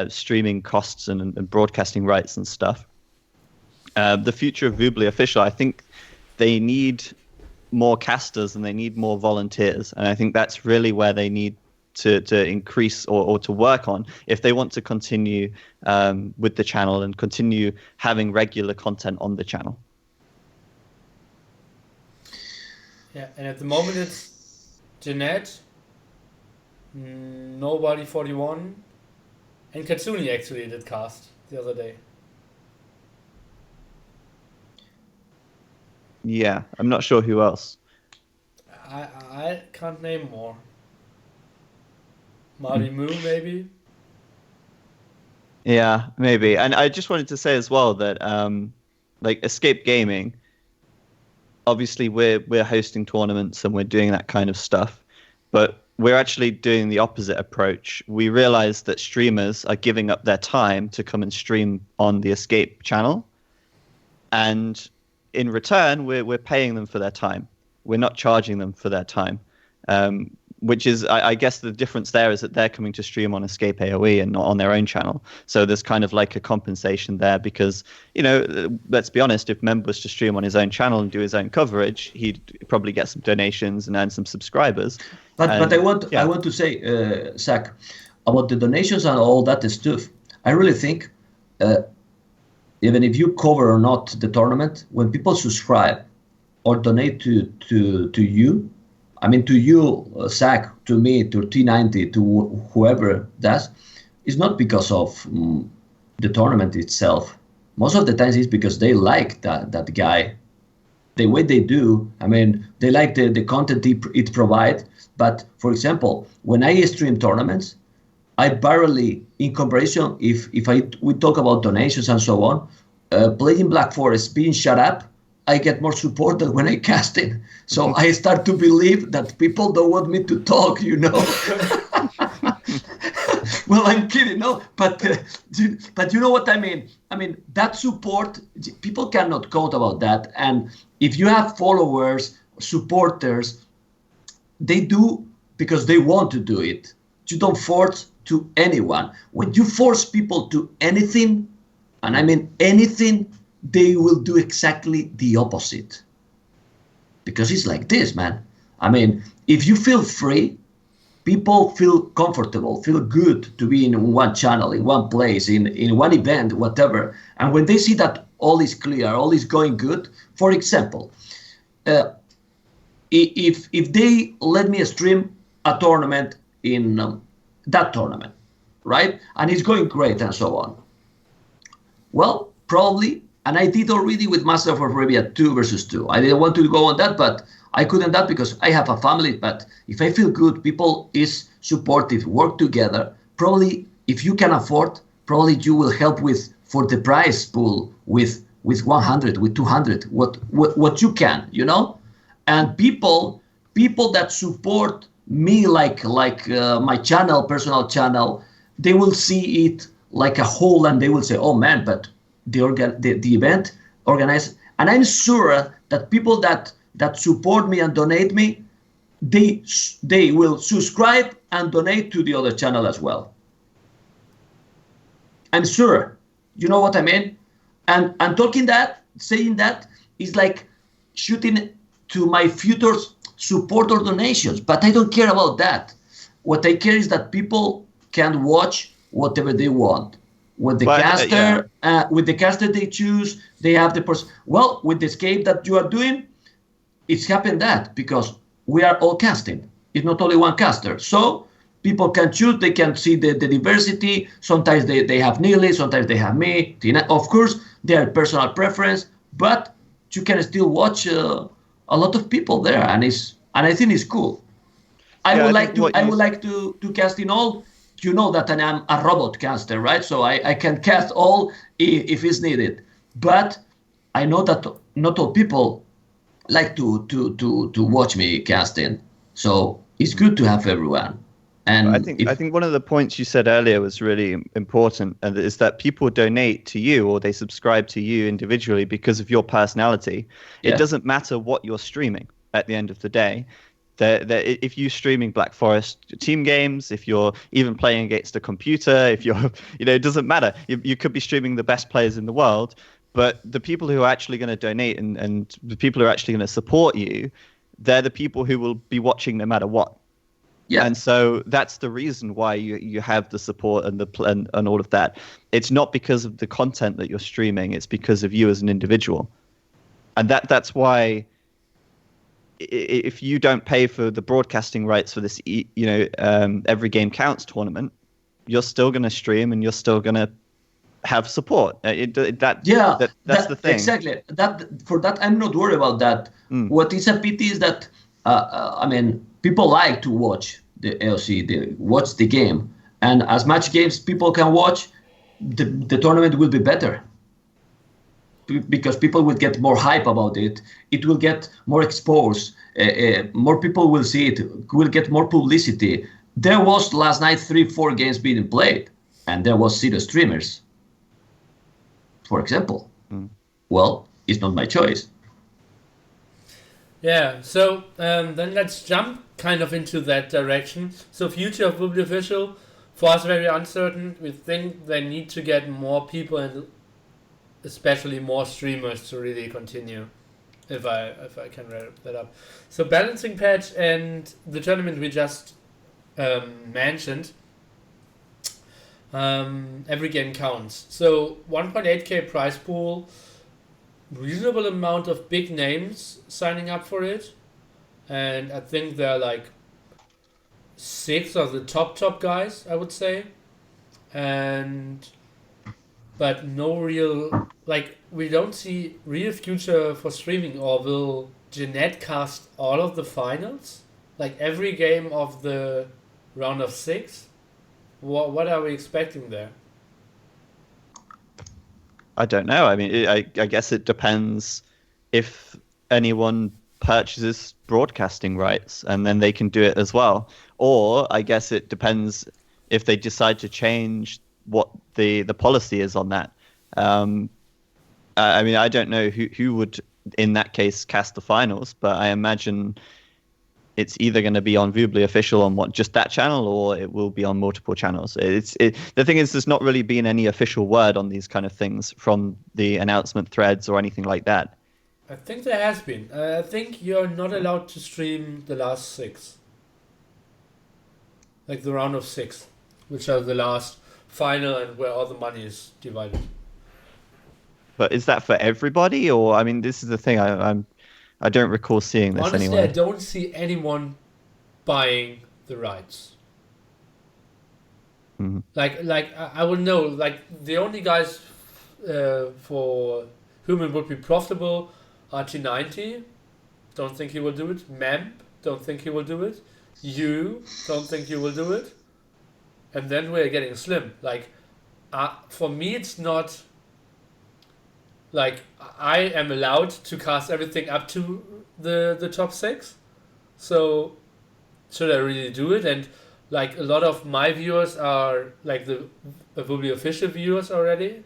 streaming costs and broadcasting rights and stuff. The future of Vobly official, I think they need more casters and they need more volunteers, and I think that's really where they need to increase or to work on if they want to continue with the channel and continue having regular content on the channel. Yeah, and at the moment it's Jeanette, Nobody 41, and Katsuni actually did cast the other day. Yeah, I'm not sure who else. I can't name more. Marimu, maybe? Yeah, maybe. And I just wanted to say as well that like Escape Gaming, obviously we're hosting tournaments and we're doing that kind of stuff, but we're actually doing the opposite approach. We realize that streamers are giving up their time to come and stream on the Escape channel, and in return we're paying them for their time. We're not charging them for their time, which is, I guess the difference there is that they're coming to stream on Escape AOE and not on their own channel. So there's kind of like a compensation there because, let's be honest, if Memb was to stream on his own channel and do his own coverage, he'd probably get some donations and earn some subscribers. But I want to say, Zach, about the donations and all that stuff. I really think, even if you cover or not the tournament, when people subscribe or donate to you, I mean, to you, Zach, to me, to T90, to whoever does, it's not because of the tournament itself. Most of the times it's because they like that guy. The way they do, I mean, they like the content it provides. But, for example, when I stream tournaments, I barely, in comparison, if we talk about donations and so on, playing Black Forest, being shut up, I get more support than when I cast it. So I start to believe that people don't want me to talk, Well, I'm kidding, no? But you know what I mean? I mean, that support, people cannot count about that. And if you have followers, supporters, they do because they want to do it. You don't force to anyone. When you force people to anything, and I mean anything, they will do exactly the opposite. Because it's like this, man. I mean, if you feel free, people feel comfortable, feel good to be in one channel, in one place, in one event, whatever. And when they see that all is clear, all is going good, for example, if they let me stream a tournament in that tournament, right? And it's going great and so on. Well, probably And I did already with Master of Arabia 2 versus 2. I didn't want to go on that, but I couldn't that because I have a family. But if I feel good, people is supportive, work together. Probably if you can afford, probably you will help with for the prize pool with 100, with 200, what you can, And people that support me like my channel, personal channel, they will see it like a whole and they will say, oh man, but the event organized. And I'm sure that people that support me and donate me, they will subscribe and donate to the other channel as well. I'm sure. You know what I mean? And saying that is like shooting to my future support or donations, but I don't care about that. What I care is that people can watch whatever they want. With the caster they choose, they have the person. Well, with the escape that you are doing, it's happened that because we are all casting. It's not only one caster. So people can choose, they can see the diversity. Sometimes they have Neely, sometimes they have me. Tina. Of course, they are personal preference, but you can still watch a lot of people there, and I think it's cool. I would like to cast in all. You know that I am a robot caster, right? So I can cast all if it's needed. But I know that not all people like to watch me casting. So it's good to have everyone. And I think one of the points you said earlier was really important, and is that people donate to you or they subscribe to you individually because of your personality. Yeah. It doesn't matter what you're streaming at the end of the day. If you're streaming Black Forest team games, if you're even playing against a computer, if you're, it doesn't matter. You could be streaming the best players in the world, but the people who are actually going to donate and the people who are actually going to support you, they're the people who will be watching no matter what. Yeah. And so that's the reason why you have the support and and all of that. It's not because of the content that you're streaming. It's because of you as an individual. And that's why if you don't pay for the broadcasting rights for this, every game counts tournament, you're still going to stream and you're still going to have support. That's the thing. Exactly. For that, I'm not worried about that. What is a pity is that, people like to watch the AOC, they watch the game. And as much games people can watch, the tournament will be better. Because people will get more hype about it. It will get more exposed. More people will see it. Will get more publicity. There was last night 3-4 games being played, and there was 0 streamers. For example, well, it's not my choice. Yeah. So then let's jump kind of into that direction. So future of Vobly Official, for us, very uncertain. We think they need to get more people and especially more streamers to really continue, if I can wrap that up. So balancing patch and the tournament we just mentioned, every game counts. So 1.8k prize pool, reasonable amount of big names signing up for it, and I think there are like 6 of the top guys, I would say, but no real, we don't see real future for streaming. Or will Jeanette cast all of the finals? Like every game of the round of 6? What are we expecting there? I don't know. I mean, I guess it depends if anyone purchases broadcasting rights and then they can do it as well. Or I guess it depends if they decide to change what the policy is on that. I don't know who would in that case cast the finals, but I imagine it's either going to be on Vobly Official on just that channel, or it will be on multiple channels. The thing is, there's not really been any official word on these kind of things from the announcement threads or anything like that. I think there has been. I think you're not allowed to stream the last 6, like the round of 6, which are the last final and where all the money is divided. But is that for everybody, or this is the thing. I don't recall seeing this honestly, anyway. I don't see anyone buying the rights. Mm-hmm. I would know. Like the only guys for Human would be profitable. RT90, don't think he will do it. Memb, don't think he will do it. You, don't think he will do it. And then we're getting slim. Like, for me, it's not like I am allowed to cast everything up to the top 6. So should I really do it? And like a lot of my viewers are like the Vobly official viewers already.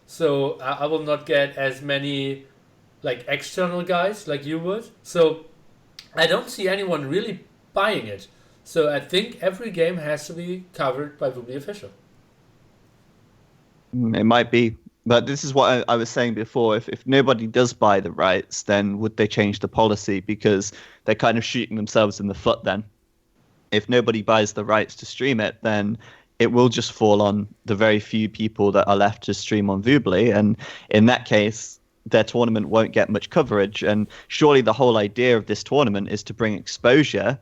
So I will not get as many like external guys like you would. So I don't see anyone really buying it. So I think every game has to be covered by Vobly official. It might be. But this is what I was saying before. If nobody does buy the rights, then would they change the policy? Because they're kind of shooting themselves in the foot then. If nobody buys the rights to stream it, then it will just fall on the very few people that are left to stream on Vobly. And in that case, their tournament won't get much coverage. And surely the whole idea of this tournament is to bring exposure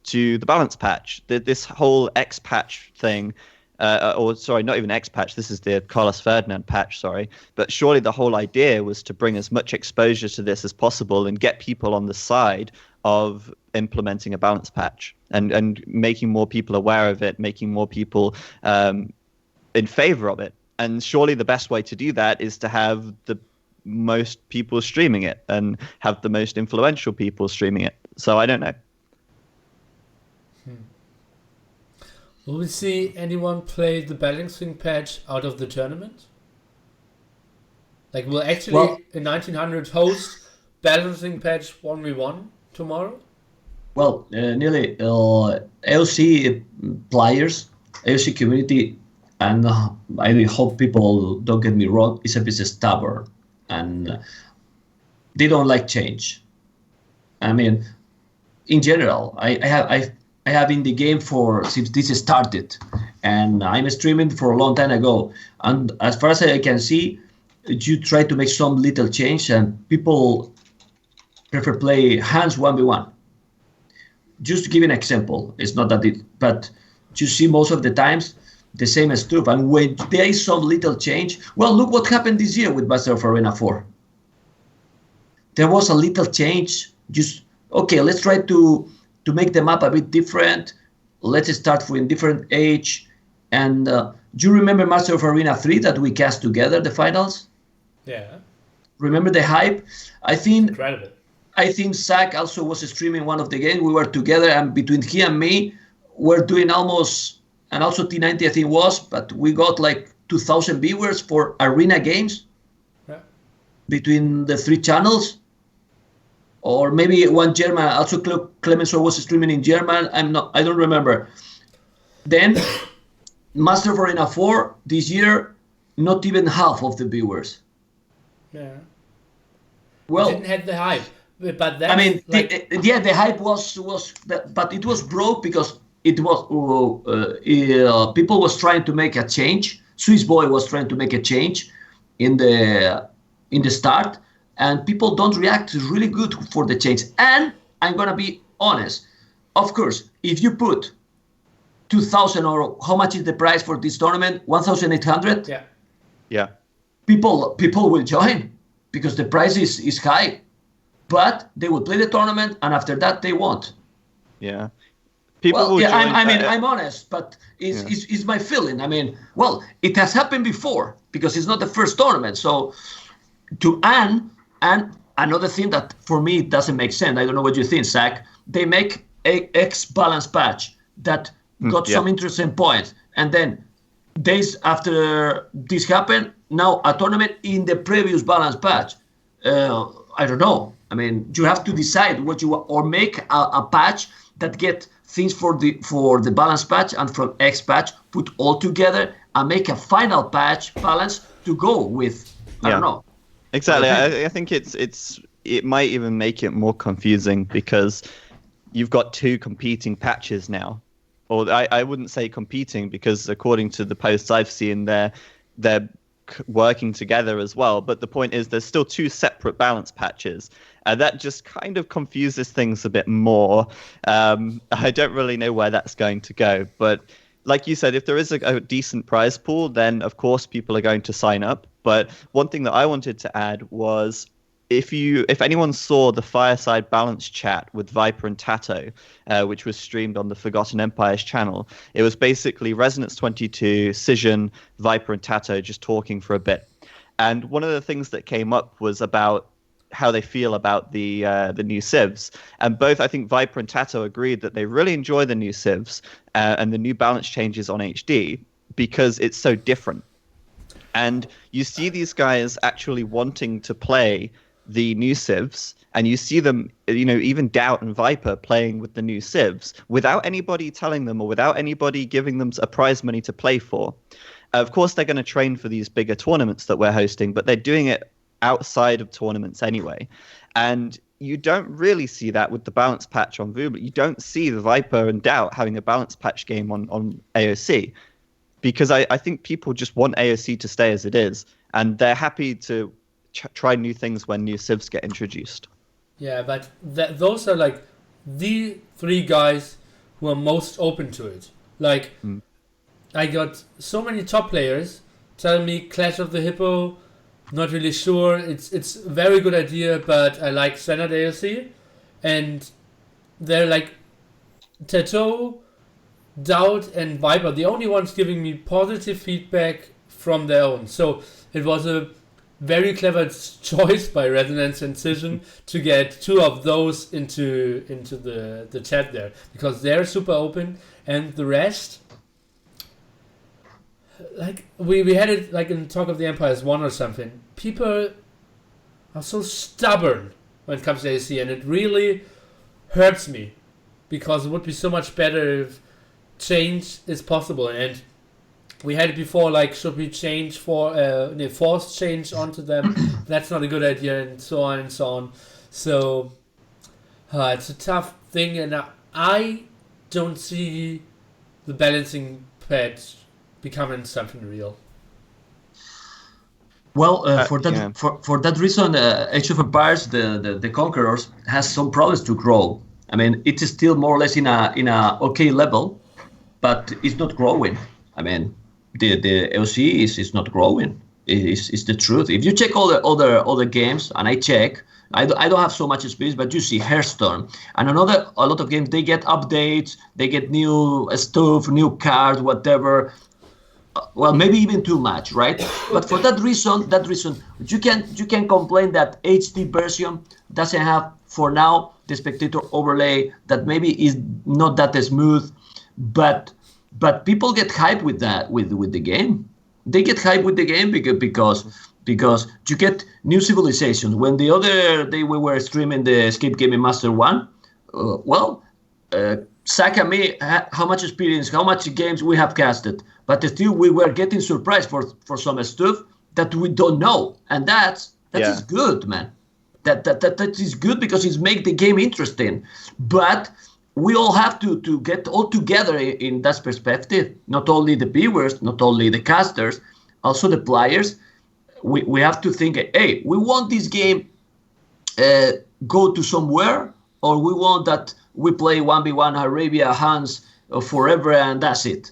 to the balance patch. This whole X patch thing... not even X patch. This is the Carlos Ferdinand patch, sorry. But surely the whole idea was to bring as much exposure to this as possible and get people on the side of implementing a balance patch and making more people aware of it, making more people in favor of it. And surely the best way to do that is to have the most people streaming it and have the most influential people streaming it. So I don't know. Will we see anyone play the balancing patch out of the tournament? Like, will actually a 1900 host balancing patch 1v1 tomorrow? Well, nearly AOC players, AOC community, and I hope people don't get me wrong, is a bit stubborn and they don't like change. I mean, in general, I have in the game since this started, and I'm streaming for a long time ago. And as far as I can see, you try to make some little change, and people prefer play hands 1v1. Just to give an example, it's not that but you see most of the times the same stuff. And when there is some little change, well, look what happened this year with Master of Arena 4. There was a little change. Just okay, let's try to make the map a bit different. Let's start from different age. And do you remember Master of Arena 3 that we cast together, the finals? Yeah. Remember the hype? I think incredible. I think Zach also was streaming one of the games. We were together, and between he and me, we're doing almost, and also T90 I think was, but we got like 2,000 viewers for arena games. Yeah. Between the 3 channels. Or maybe one German, also Clemenceau was streaming in German. I don't remember. Then Master of Arena 4 this year, not even half of the viewers. Yeah. Well, it didn't have the hype, but that. I mean, like, the hype was, but it was broke because it was people was trying to make a change. Swiss Boy was trying to make a change in the start. And people don't react really good for the change. And I'm going to be honest. Of course, if you put 2,000 or how much is the price for this tournament? 1,800? Yeah. Yeah. People will join because the price is high. But they will play the tournament and after that they won't. Yeah. People will join. I'm honest, but it's my feeling. I mean, well, it has happened before because it's not the first tournament. So and another thing that for me doesn't make sense, I don't know what you think, Zach, they make a X balance patch that got some interesting points. And then days after this happened, now a tournament in the previous balance patch. I don't know. I mean, you have to decide what you want, or make a patch that get things for the balance patch and from X patch, put all together and make a final patch balance to go with. I don't know. Exactly. I think it might even make it more confusing because you've got 2 competing patches now. Or I wouldn't say competing because according to the posts I've seen, they're working together as well. But the point is there's still 2 separate balance patches. That just kind of confuses things a bit more. I don't really know where that's going to go. But like you said, if there is a decent prize pool, then of course people are going to sign up. But one thing that I wanted to add was if anyone saw the Fireside Balance chat with Viper and Tato, which was streamed on the Forgotten Empires channel, it was basically Resonance 22, Cision, Viper and Tato just talking for a bit. And one of the things that came up was about how they feel about the new civs, and both I think Viper and Tato agreed that they really enjoy the new civs and the new balance changes on HD because it's so different. And you see these guys actually wanting to play the new civs, and you see them, even Doubt and Viper playing with the new civs without anybody telling them or without anybody giving them a prize money to play for. Of course, they're going to train for these bigger tournaments that we're hosting, but they're doing it outside of tournaments anyway. And you don't really see that with the balance patch on Vobly. You don't see the Viper and Doubt having a balance patch game on AOC, because I think people just want AOC to stay as it is, and they're happy to try new things when new civs get introduced. Yeah, but those are like the three guys who are most open to it. Like, I got so many top players telling me Clash of the Hippo, not really sure. It's a very good idea, but I like standard AOC. And they're like Tato, Doubt, and Viper, the only ones giving me positive feedback from their own. So it was a very clever choice by Resonance and Cision to get two of those into the chat there, because they're super open, and the rest, like we had it like in Talk of the Empires 1 or something. People are so stubborn when it comes to AC, and it really hurts me, because it would be so much better if change is possible. And we had it before, like, should we change force change onto them? That's not a good idea, and so on and so on. So it's a tough thing, and I don't see the balancing patch becoming something real. Well, for that reason, Age of Empires, the Conquerors, has some problems to grow. I mean, it is still more or less in a okay level, but it's not growing. I mean, the AOC is not growing. It's the truth. If you check all the other games, and I check, I don't have so much experience, but you see Hearthstone and a lot of games, they get updates, they get new stuff, new cards, whatever. Well, maybe even too much, right? But for that reason, you can complain that HD version doesn't have, for now, the spectator overlay, that maybe is not that smooth, but people get hyped with that with the game. They get hyped with the game because you get new civilizations. When the other day we were streaming the Escape Gaming Master 1, Zach and me, how much experience, how much games we have casted, but still we were getting surprised for some stuff that we don't know, and that is good, man. That is good, because it makes the game interesting. But we all have to get all together in that perspective. Not only the viewers, not only the casters, also the players. We have to think, hey, we want this game go to somewhere, or we want that we play 1v1 Arabia Hans forever and that's it.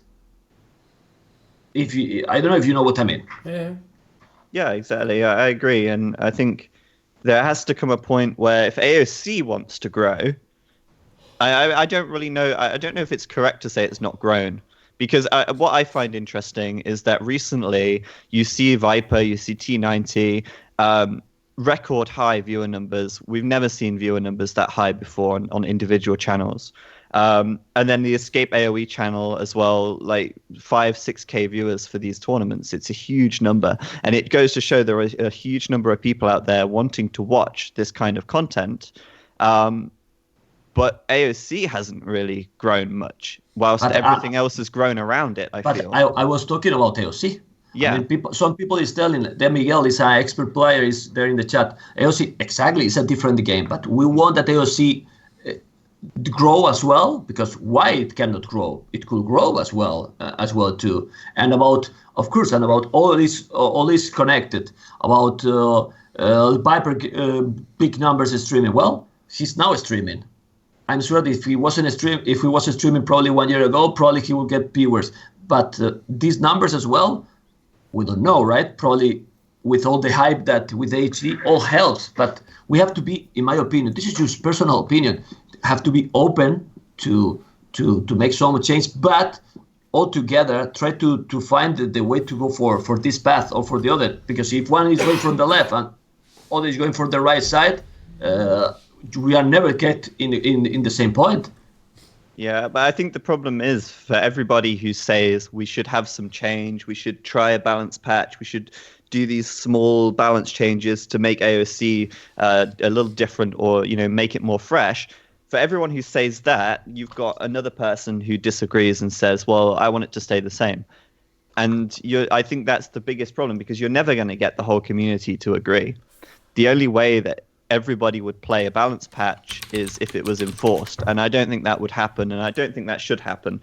I don't know if you know what I mean. Yeah, exactly. I agree, and I think there has to come a point where if AOC wants to grow, I don't really know. I don't know if it's correct to say it's not grown, because what I find interesting is that recently you see Viper, you see T90, record high viewer numbers. We've never seen viewer numbers that high before on individual channels. And then the Escape AoE channel as well, like 5-6K viewers for these tournaments. It's a huge number, and it goes to show there are a huge number of people out there wanting to watch this kind of content. But AOC hasn't really grown much, whilst everything else has grown around it, I feel. I was talking about AOC. Yeah. I mean, some people is telling that Miguel is an expert player, is there in the chat. AOC, exactly, it's a different game, but we want that AOC grow as well, because why it cannot grow? It could grow as well too. And about all this connected about Viper big numbers streaming. Well, he's now streaming. I'm sure that if he wasn't streaming probably 1 year ago, probably he would get viewers. But these numbers as well, we don't know, right? Probably with all the hype that with HD, all helps. But we have to be, in my opinion, this is just personal opinion, have to be open to make some change, but all together try to find the way to go for this path or for the other. Because if one is going from the left and other is going for the right side, we are never get in the same point. Yeah, but I think the problem is for everybody who says we should have some change, we should try a balance patch, we should do these small balance changes to make AOC a little different, or make it more fresh. For everyone who says that, you've got another person who disagrees and says, well, I want it to stay the same. And I think that's the biggest problem, because you're never going to get the whole community to agree. The only way that everybody would play a balance patch is if it was enforced. And I don't think that would happen, and I don't think that should happen.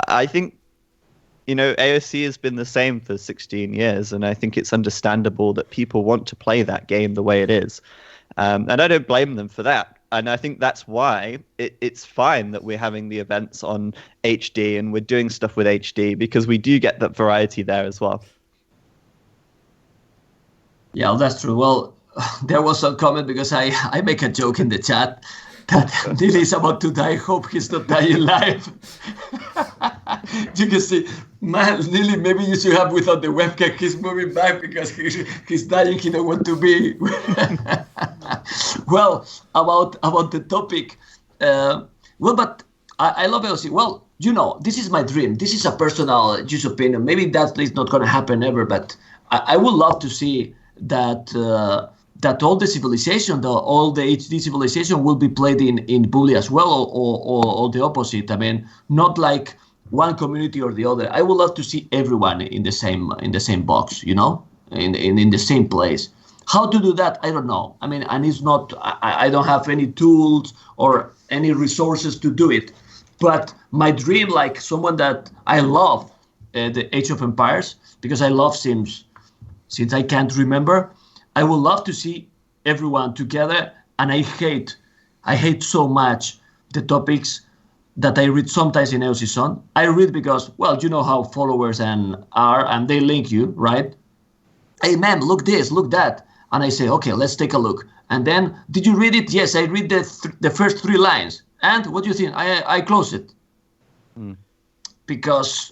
I think, AOC has been the same for 16 years, and I think it's understandable that people want to play that game the way it is. And I don't blame them for that. And I think that's why it's fine that we're having the events on HD and we're doing stuff with HD, because we do get that variety there as well. Yeah, that's true. Well, there was some comment because I make a joke in the chat that Nili is about to die. Hope he's not dying live. You can see, man, Nili, maybe you should have without the webcam. He's moving back because he's dying. He don't want to be. Well, about the topic. But I love LC. Well, this is my dream. This is a personal just opinion. Maybe that is not going to happen ever, but I would love to see that all the civilization, all the HD civilization will be played in Bully as well, or the opposite. I mean, not like one community or the other. I would love to see everyone in the same box, in the same place. How to do that, I don't know. I mean, and it's not, I don't have any tools or any resources to do it. But my dream, like someone that I love the Age of Empires, because I love Sims since I can't remember, I would love to see everyone together. And I hate so much the topics that I read sometimes in AOC Zone. I read because, well, you know how followers are, and they link you, right? Hey, Memb, look this, look that. And I say, okay, let's take a look. And then, did you read it? Yes, I read the first 3 lines. And what do you think? I close it. Because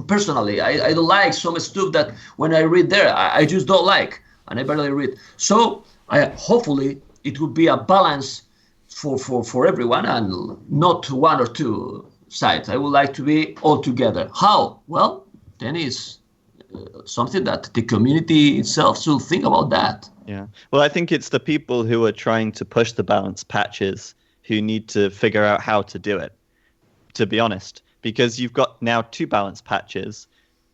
personally, I don't like some stuff that when I read there, I just don't like. And I barely read. So hopefully it will be a balance for everyone and not one or two sides. I would like to be all together. How? Well, then it's something that the community itself should think about that. Yeah. Well, I think it's the people who are trying to push the balance patches who need to figure out how to do it, to be honest, because you've got now 2 balance patches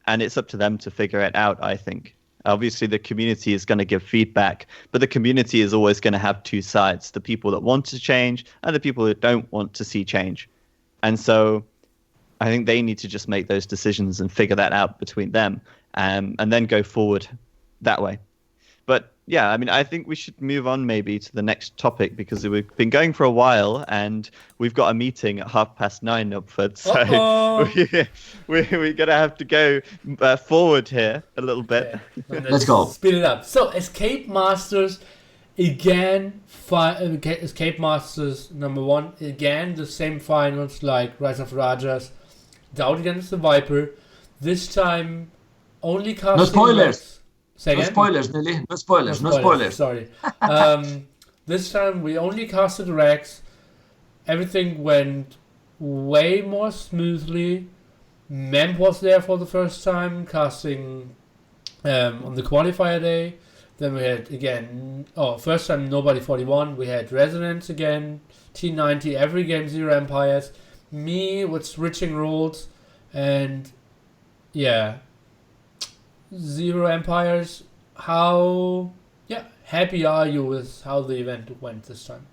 and it's up to them to figure it out, I think. Obviously, the community is going to give feedback, but the community is always going to have 2 sides, the people that want to change and the people who don't want to see change. And so I think they need to just make those decisions and figure that out between them, and then go forward that way. But yeah, I mean, I think we should move on maybe to the next topic, because we've been going for a while and we've got a meeting at 9:30 Upford. So we're going to have to go forward here a little bit. Okay. Let's go. Speed it up. So, Escape Masters again. Escape Masters number 1 again. The same finals like Rise of Rajas. Doubt against the Viper. This time only casting. No spoilers. No spoilers, Nelly. No spoilers. Sorry. This time we only casted Rex. Everything went way more smoothly. Memb was there for the first time, casting on the qualifier day. Then we had again, first time Nobody 41. We had Resonance again, T90, every game 0 Empires. Me with switching roles, and yeah. 0 Empires. How happy are you with how the event went this time?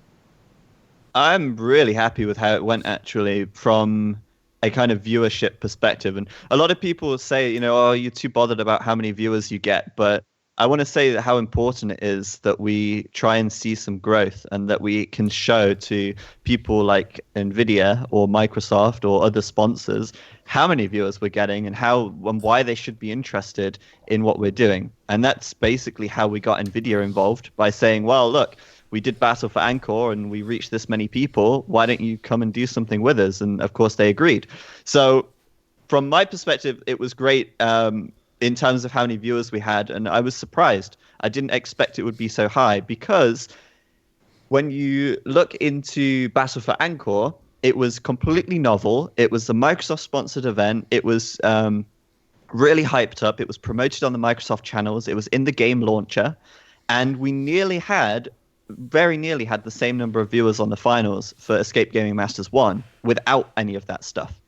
I'm really happy with how it went, actually, from a kind of viewership perspective. And a lot of people say, you're too bothered about how many viewers you get. But I want to say that how important it is that we try and see some growth and that we can show to people like Nvidia or Microsoft or other sponsors how many viewers we're getting and how and why they should be interested in what we're doing. And that's basically how we got Nvidia involved, by saying, well, look, we did Battle for Angkor and we reached this many people. Why don't you come and do something with us? And of course they agreed. So from my perspective, it was great. In terms of how many viewers we had, and I was surprised. I didn't expect it would be so high, because when you look into Battle for Angkor, it was completely novel. It was a Microsoft-sponsored event. It was really hyped up. It was promoted on the Microsoft channels. It was in the game launcher, and we very nearly had the same number of viewers on the finals for Escape Gaming Masters 1 without any of that stuff.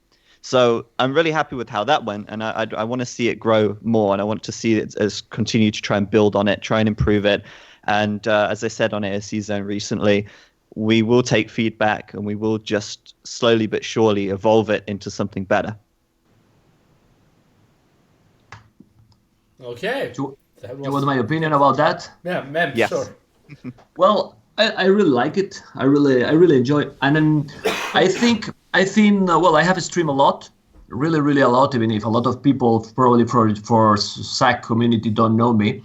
So I'm really happy with how that went, and I want to see it grow more, and I want to see it as continue to try and build on it, try and improve it. And as I said on AOC Zone recently, we will take feedback and we will just slowly but surely evolve it into something better. Okay. Do you want my opinion about that? Yeah, Memb, yes. Sure. Well, I really like it. I really enjoy it. And then I think well, I have streamed a lot, really a lot, even if a lot of people probably for SAC community don't know me.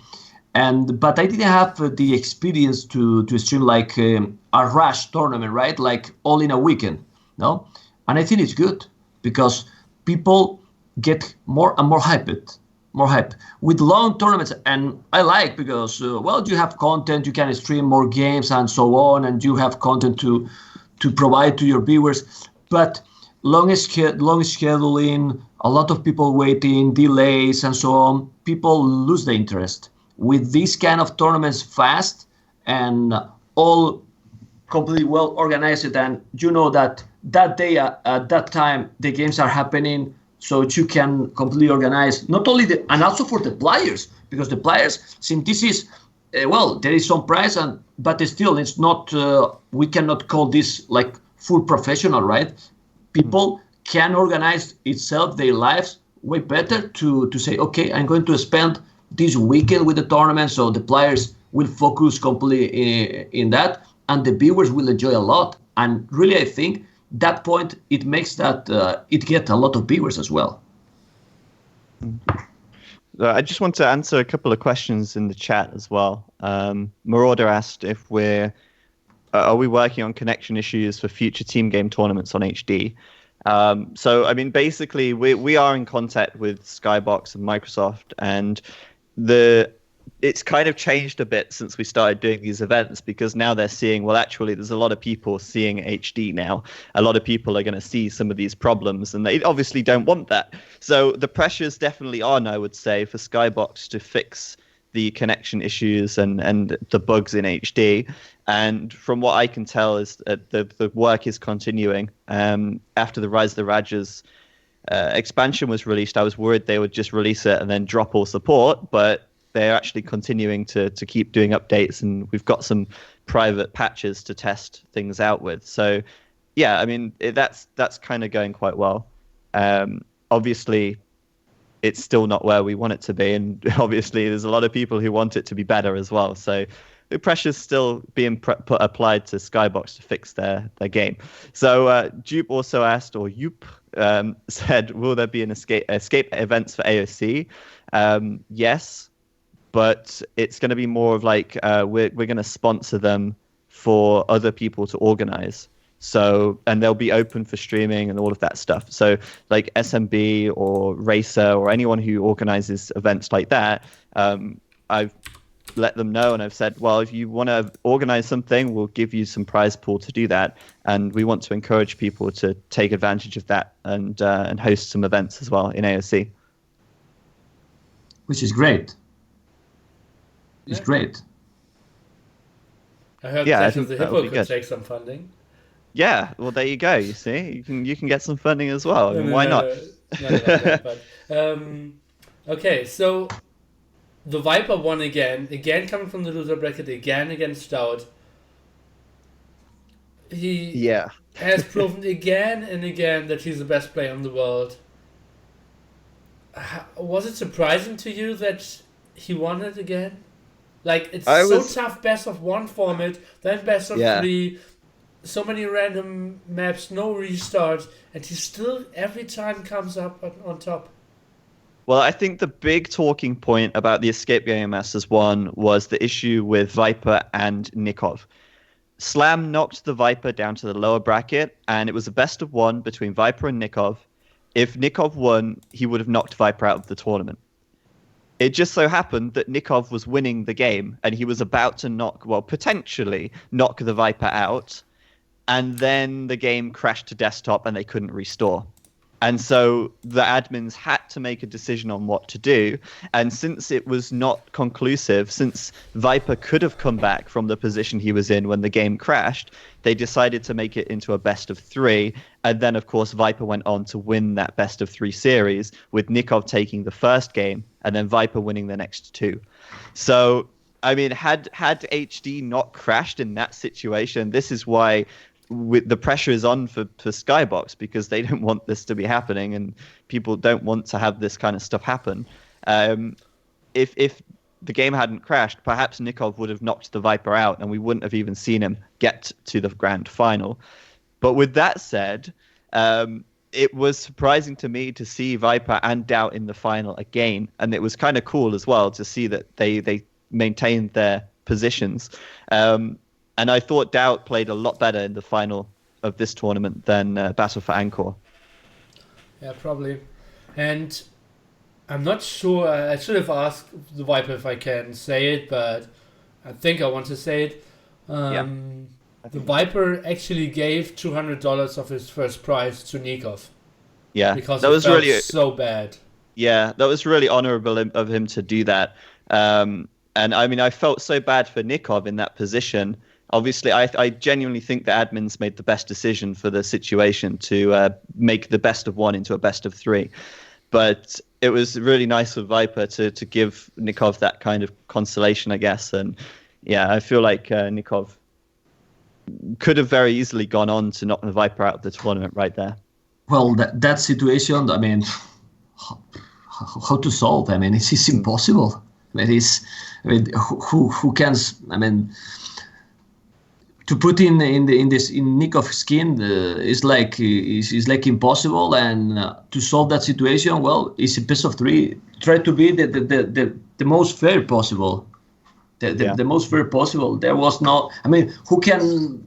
But I didn't have the experience to stream like a rush tournament, right? Like all in a weekend, no? And I think it's good because people get more and more hyped. More hype with long tournaments, and I like because well, you have content, you can stream more games and so on, and you have content to provide to your viewers. But long scheduling, a lot of people waiting, delays, and so on, people lose the interest. With these kind of tournaments fast and all completely well organized, and you know that day at that time the games are happening. So you can completely organize not only and also for the players, because the players, since this is well, there is some prize, but still it's not. We cannot call this like full professional, right? People can organize itself their lives way better to say, okay, I'm going to spend this weekend with the tournament, so the players will focus completely in that, and the viewers will enjoy a lot. And really, I think that point, it makes that it get a lot of viewers as well. I just want to answer a couple of questions in the chat as well. Marauder asked if are we working on connection issues for future team game tournaments on HD? So, I mean, basically, we are in contact with Skybox and Microsoft, and it's kind of changed a bit since we started doing these events, because now they're seeing, well, actually, there's a lot of people seeing HD now. A lot of people are going to see some of these problems, and they obviously don't want that. So the pressures definitely on, I would say, for Skybox to fix the connection issues and the bugs in HD. And from what I can tell is that the work is continuing. After the Rise of the Rajas expansion was released, I was worried they would just release it and then drop all support, but they're actually continuing to keep doing updates, and we've got some private patches to test things out with. So, yeah, I mean, that's kind of going quite well. Obviously, it's still not where we want it to be, and obviously there's a lot of people who want it to be better as well. So the pressure's still being applied to Skybox to fix their game. So Jupe also asked, or Yoop said, will there be an escape events for AOC? Yes. But it's going to be more of like we're going to sponsor them for other people to organize. So, and they'll be open for streaming and all of that stuff. So like SMB or Racer or anyone who organizes events like that, I've let them know, and I've said, well, if you want to organize something, we'll give you some prize pool to do that. And we want to encourage people to take advantage of that and host some events as well in AOC. Which is great. It's great. I heard Clash of the Hippo could take some funding. Yeah, well, there you go. You see, you can get some funding as well. I mean, why not? Okay, so the Viper won again coming from the loser bracket, again against Stout. He has proven again and again that he's the best player in the world. Was it surprising to you that he won it again. Like, it's tough, best of one format, then best of three, so many random maps, no restarts, and he still every time comes up on top. Well, I think the big talking point about the Escape Game Masters 1 was the issue with Viper and Nikov. Slam knocked the Viper down to the lower bracket, and it was a best of one between Viper and Nikov. If Nikov won, he would have knocked Viper out of the tournament. It just so happened that Nikov was winning the game, and he was about to potentially knock the Viper out, and then the game crashed to desktop and they couldn't restore. And so the admins had to make a decision on what to do. And since it was not conclusive, since Viper could have come back from the position he was in when the game crashed, they decided to make it into a best of three. And then, of course, Viper went on to win that best of three series, with Nikov taking the first game and then Viper winning the next two. So, I mean, had HD not crashed in that situation, this is why the pressure is on for Skybox, because they don't want this to be happening and people don't want to have this kind of stuff happen. If the game hadn't crashed, perhaps Nikov would have knocked the Viper out and we wouldn't have even seen him get to the grand final. But with that said, it was surprising to me to see Viper and Doubt in the final again, and it was kind of cool as well to see that they maintained their positions. And I thought Doubt played a lot better in the final of this tournament than Battle for Angkor. Yeah, probably. And I'm not sure, I should have asked the Viper if I can say it, but I think I want to say it. The Viper actually gave $200 of his first prize to Nikov. Yeah, because that was really so bad. Yeah, that was really honorable of him to do that. And I mean, I felt so bad for Nikov in that position. Obviously, I genuinely think the admins made the best decision for the situation to make the best of one into a best of three. But it was really nice of Viper to give Nikov that kind of consolation, I guess. And yeah, I feel like Nikov could have very easily gone on to knock the Viper out of the tournament right there. Well, that situation, I mean, how to solve? I mean, it's impossible. I mean, who can? I mean, to put in Nikov's skin is like impossible, and to solve that situation, well, it's a best of three. Try to be the most fair possible. The most fair possible. There was no. I mean, who can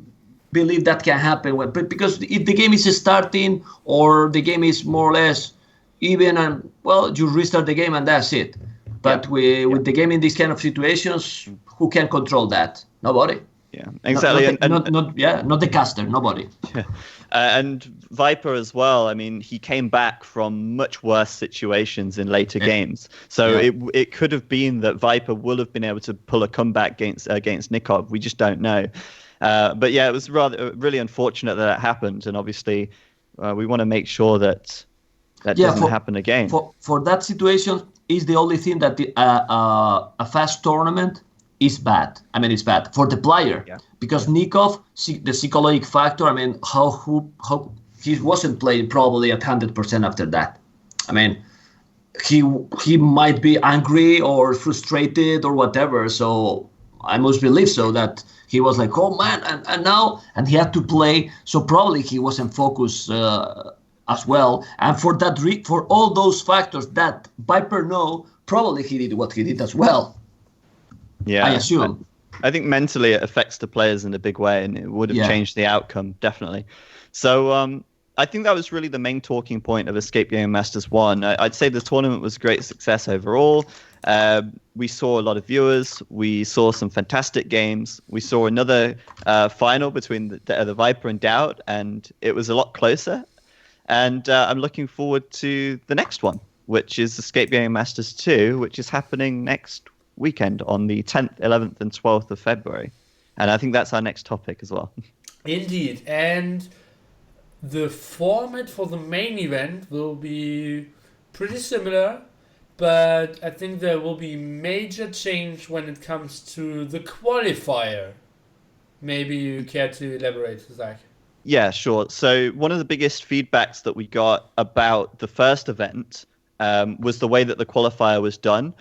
believe that can happen? But because if the game is starting or the game is more or less even, and well, you restart the game and that's it. But with the game in these kind of situations, who can control that? Nobody. Yeah, exactly. Not the caster, nobody. Yeah. And Viper as well. I mean, he came back from much worse situations in later games. So it could have been that Viper would have been able to pull a comeback against Nikov. We just don't know. But yeah, it was really unfortunate that it happened. And obviously, we want to make sure that doesn't happen again. For that situation, is the only thing that a fast tournament is bad. I mean, it's bad for the player because Nikov, the psychological factor. I mean, how he wasn't playing probably at 100% after that. I mean, he might be angry or frustrated or whatever. So I must believe so that he was like, oh man, and now he had to play. So probably he wasn't focused as well. And for that, for all those factors that Viper know, probably he did what he did as well. Yeah, I assume. I think mentally it affects the players in a big way, and it would have changed the outcome, definitely. So I think that was really the main talking point of Escape Game Masters 1. I'd say the tournament was a great success overall. We saw a lot of viewers. We saw some fantastic games. We saw another final between the Viper and Doubt, and it was a lot closer. And I'm looking forward to the next one, which is Escape Game Masters 2, which is happening next weekend on the 10th, 11th, and 12th of February. And I think that's our next topic as well. Indeed. And the format for the main event will be pretty similar, but I think there will be major change when it comes to the qualifier. Maybe you care to elaborate, Zach? Yeah, sure. So one of the biggest feedbacks that we got about the first event was the way that the qualifier was done.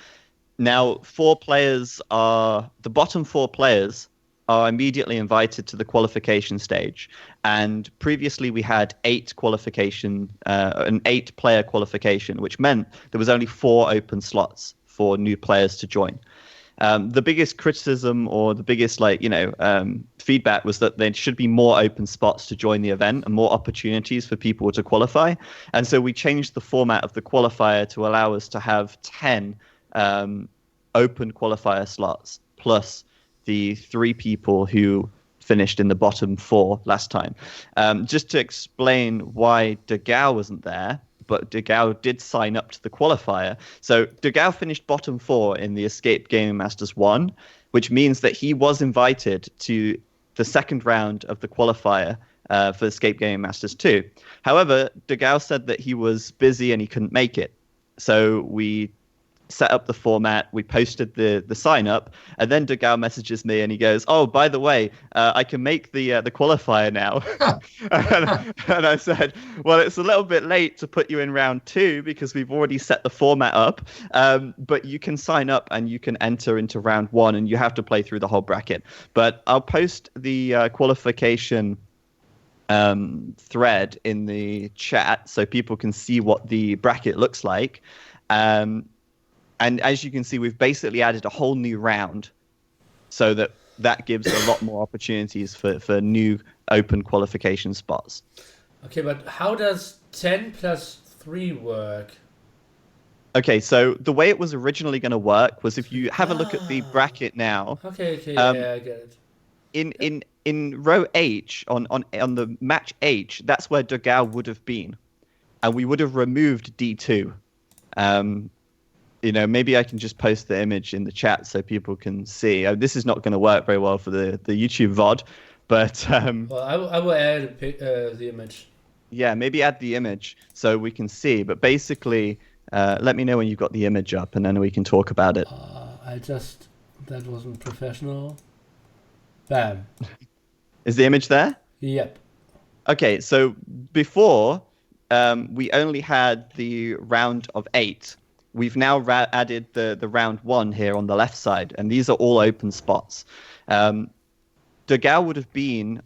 Now, the bottom 4 players are immediately invited to the qualification stage. And previously we had an 8-player qualification, which meant there was only 4 open slots for new players to join. The biggest criticism or the biggest feedback was that there should be more open spots to join the event and more opportunities for people to qualify. And so we changed the format of the qualifier to allow us to have 10 open qualifier slots plus the 3 people who finished in the bottom 4 last time. Just to explain why De Gauw wasn't there, but De Gauw did sign up to the qualifier. So De Gauw finished bottom 4 in the Escape Gaming Masters 1, which means that he was invited to the second round of the qualifier for Escape Gaming Masters 2. However, De Gauw said that he was busy and he couldn't make it. So we set up the format, we posted the sign up, and then De Gauw messages me and he goes, "Oh, by the way, I can make the qualifier now." and I said, "Well, it's a little bit late to put you in round 2 because we've already set the format up, but you can sign up and you can enter into round 1 and you have to play through the whole bracket." But I'll post the qualification thread in the chat so people can see what the bracket looks like. And as you can see, we've basically added a whole new round so that gives a lot more opportunities for new open qualification spots. Okay, but how does 10 plus 3 work? Okay, so the way it was originally going to work was if you have a look at the bracket now. Okay, yeah, I get it. In row H, on the match H, that's where De Gauw would have been. And we would have removed D2. Maybe I can just post the image in the chat so people can see. This is not going to work very well for the YouTube VOD, but... well, I will add the image. Yeah, maybe add the image so we can see. But basically, let me know when you've got the image up, and then we can talk about it. That wasn't professional. Bam. Is the image there? Yep. Okay, so before, we only had the round of 8. We've now added the round 1 here on the left side, and these are all open spots. De Gauw would have been,